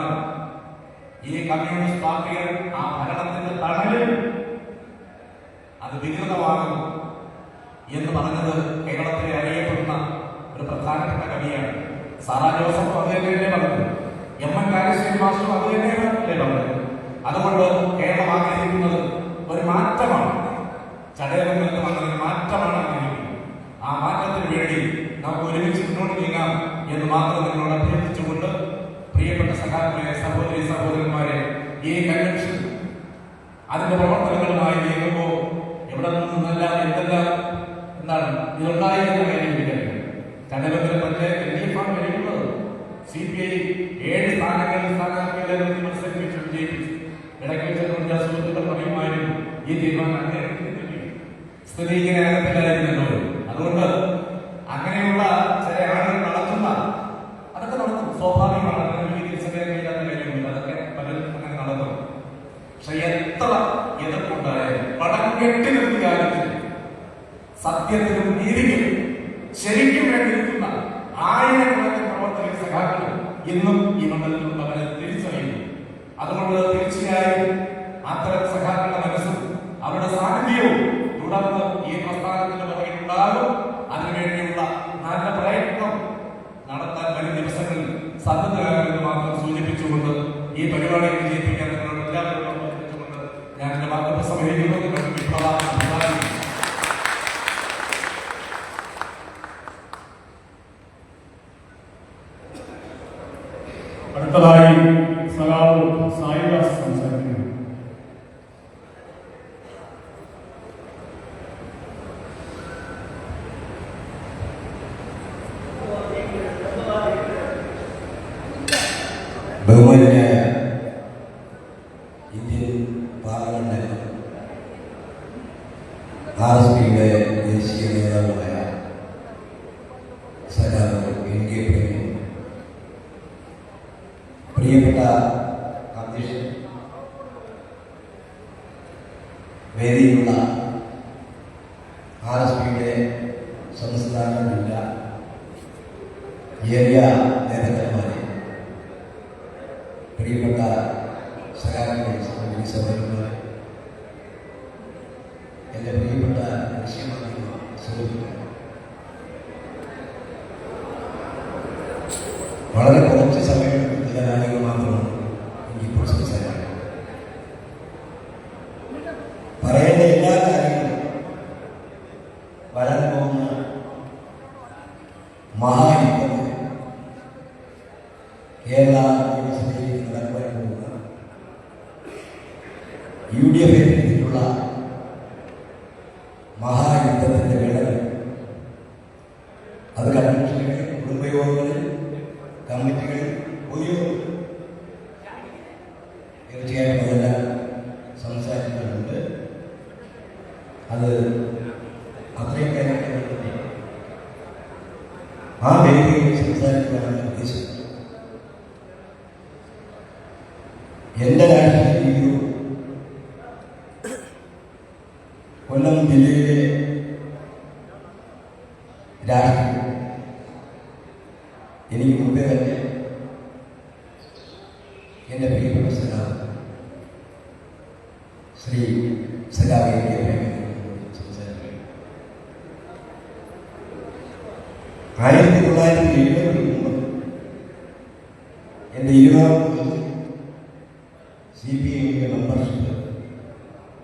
ഈ കമ്മ്യൂണിസ്റ്റ് പാർട്ടികൾ ആ ഭരണത്തിന്റെ തണലിൽ അത് വികൃതമാകും എന്ന് പറഞ്ഞത് കേരളത്തിലെ അറിയപ്പെടുന്ന ഒരു പ്രധാനപ്പെട്ട കവിയാണ്. സാറാ ജോസഫ് അത് തന്നെയല്ലേ പറഞ്ഞത്, M.N. കാരശ്ശേരി മാസ്റ്റർ അത് തന്നെയല്ലേ പറഞ്ഞത്. അതുകൊണ്ട് കേരളം ആഗ്രഹിക്കുന്നത് ഒരു മാറ്റമാണ്. ചടയമംഗലത്ത് വന്നൊരു മാറ്റമാണ് ആഗ്രഹിക്കുന്നത്. ആ മാറ്റത്തിന് വേണ്ടി നമുക്ക് ഒരുമിച്ച് മുന്നോട്ട് നീങ്ങാം എന്ന് മാത്രം നിങ്ങളോട് അഭ്യർത്ഥിച്ചുകൊണ്ട്, പ്രിയപ്പെട്ട സഖാക്കളെ, സഹോദരി സഹോദരന്മാരെ, ഈ കൺവെൻഷൻ അതിന്റെ പ്രവർത്തനങ്ങളുമായി നീങ്ങുമ്പോൾ എവിടെ നിന്നല്ല എന്തെല്ലാം ഇതുണ്ടായി എന്ന കാര്യം എനിക്കറിയാം. ചടയമംഗലം പഞ്ചായത്ത് LDF-ആണ് വരുന്നത്. CPI 7 സ്ഥാനങ്ങളിൽ സ്ഥാനാർത്ഥികളെ മത്സരിപ്പിച്ച് വിജയിപ്പിച്ചു. ഇടയ്ക്ക് വെച്ച സുഹൃത്തുക്കൾ പറയുമായിരുന്നു ഈ തീരുമാനം സ്ഥിതി ഇങ്ങനെ ആകത്തില്ലായിരുന്നല്ലോ. അതുകൊണ്ട് അങ്ങനെയുള്ള ചില ആളുകൾ നടത്തുന്ന അതൊക്കെ നടത്തും, സ്വാഭാവികമാണ്. അങ്ങനെ തിരിച്ചറിയാൻ കഴിയാത്ത കാര്യമില്ല, അതൊക്കെ പലരും അങ്ങനെ നടത്തും. പക്ഷെ എത്ര എതിർപ്പുണ്ടായാലും പടം കെട്ടി നിർത്തി കാര്യത്തിൽ സത്യത്തിനും നീതിക്കും ശരിക്കും വേണ്ടി നിൽക്കുന്ന ആയിരക്കണക്കിന് പ്രവർത്തക സഖാക്കൾ ഇന്നും ഈ മണ്ഡലത്തിലുള്ളവരെ തിരിച്ചറിയുന്നു. അതുകൊണ്ട് തീർച്ചയായും അത്തരം സഖാക്കളുടെ മനസ്സും അവരുടെ സാന്നിധ്യവും തുടർന്ന് ഈ പ്രസ്ഥാനത്തിന്റെ പുറകിലുണ്ടാകും. അതിനുവേണ്ടിയുള്ള നല്ല പ്രയത്നം നടത്താൻ വരും ദിവസങ്ങളിൽ സന്നദ്ധരാകുമെന്ന് മാത്രം സൂചിപ്പിച്ചുകൊണ്ട് ഈ പരിപാടി വിജയിപ്പിക്കാൻ നിങ്ങളോട് എല്ലാവരോടും അഭ്യർത്ഥിച്ചുകൊണ്ട് ഞാൻ എന്റെ വാക്കുകൾ സമീപിക്കുന്നു. നിങ്ങൾക്ക് വിപ്ലവാദം. അടുത്തതായി സഖാവ് സായിദാസ് സംസാരിക്കുന്നു. ബഹുമാന്യനായ ഇന്ത്യൻ പാർലമെന്റ് RSPയുടെ ദേശീയ നേതാവുമായ സഖാവ് NK പ്രേമി, പ്രിയപ്പെട്ട അധ്യക്ഷൻ, വേദിയിലുള്ള RSPയുടെ സംസ്ഥാന ജില്ലാ ഏരിയ നേതാക്കന്മാരെ, പ്രിയപ്പെട്ട സഖാക്കളെ, സഹോദരന്മാരെ, എൻ്റെ പ്രിയപ്പെട്ട ദൃശ്യമാധ്യമ സുഹൃത്തുക്കളെ, വളരെ കുറച്ച് സമയം ചില കാര്യങ്ങൾ മാത്രമാണ് എനിക്കിപ്പോൾ സംസാരിക്കുന്നത്. പറയേണ്ട എല്ലാ കാര്യങ്ങളും വരാൻ പോകുന്ന മഹായുദ്ധത്തിൽ കേരള നിയമസഭയിൽ നടക്കുവാൻ പോകുന്ന UDF ലുള്ള മഹായുദ്ധത്തിന്റെ വേളകൾ, അത് കൺവെൻഷനുകളിൽ, കുടുംബയോഗങ്ങളിൽ, കമ്മിറ്റികളിൽ, പൊതുയോഗങ്ങളിൽ തീർച്ചയായും അതെല്ലാം സംസാരിക്കുന്നുണ്ട്. അത് അത്രയും കാര്യങ്ങൾ ആ വേദിയിൽ സംസാരിക്കാനാണ് ഉദ്ദേശിച്ചത്. എൻ്റെ രാഷ്ട്രീയ ജീവിതവും കൊല്ലം ജില്ലയിലെ രാഷ്ട്രീയം എനിക്ക് മുമ്പേ തന്നെ എൻ്റെ പ്രിയപ്പെട്ട സഖാവ് ശ്രീ സഖാവ് NK സംസാരിക്കുന്നു. 1973 എൻ്റെ 20 CPM മെമ്പർഷിപ്പ്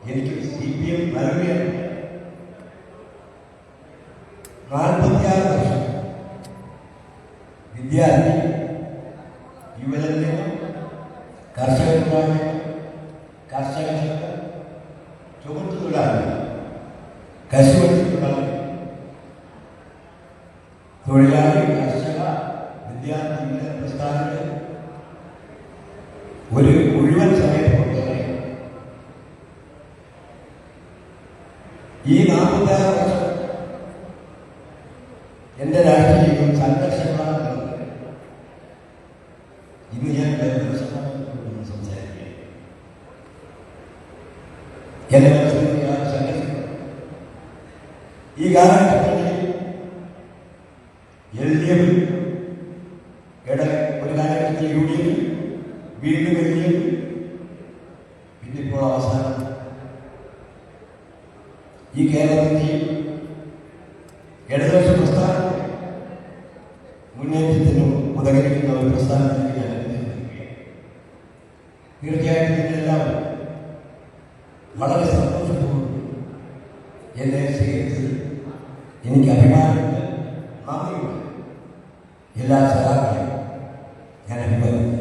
എനിക്ക് CPM നൽകുകയാണ്. 46 വർഷം വിദ്യാർത്ഥി, യുവജന, കർഷകന്മാർ, കർഷക സംഘം, ചുമട്ടുതൊഴിലാളികൾ, കശുവണ്ടി തൊഴിലാളി, തൊഴിലാളി, കർഷക, വിദ്യാർത്ഥി, യുവജന പ്രസ്ഥാനങ്ങൾ ഒരു മുഴുവൻ സമയ പ്രവർത്തകരെ ഈ 46 വർഷം എൻ്റെ രാഷ്ട്രീയ ജീവിതം സംഘർഷങ്ങളാണ്. ഇന്ന് ഞാൻ സംസാരിക്കുക എന്റെ മനസ്സിൽ സംഘർഷം ഈ കാലഘട്ടത്തിൽ LDF ഒരു കാലഘട്ടത്തിൽ UDF, വീണ്ടും LDF, പിന്നിപ്പോൾ അവസാനം ഈ കേരളത്തിൽ ഇടതുപക്ഷ പ്രസ്ഥാനം മുന്നേറ്റത്തിനും ഉദകരിക്കുന്ന ഒരു പ്രസ്ഥാനത്തിലേക്ക് ഞാൻ തീർച്ചയായിട്ടും ഇതിനെല്ലാം വളരെ സന്തോഷത്തോടും എന്നെ സ്വീകരിച്ച് എനിക്ക് അഭിമാനമുണ്ട്, നന്ദിയുണ്ട്. എല്ലാ സഹാക്കളെയും ഞാൻ അഭിമാനിക്കുന്നു.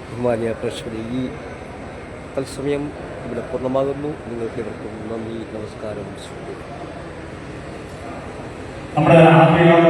ബഹുമാന്യ പ്രേക്ഷകരെ, ഈ തത്സമയം ഇവിടെ പൂർണ്ണമാകുന്നു. നിങ്ങൾക്ക് ഇവർക്കും നന്ദി, നമസ്കാരം. നമ്മുടെ ആദ്യകാല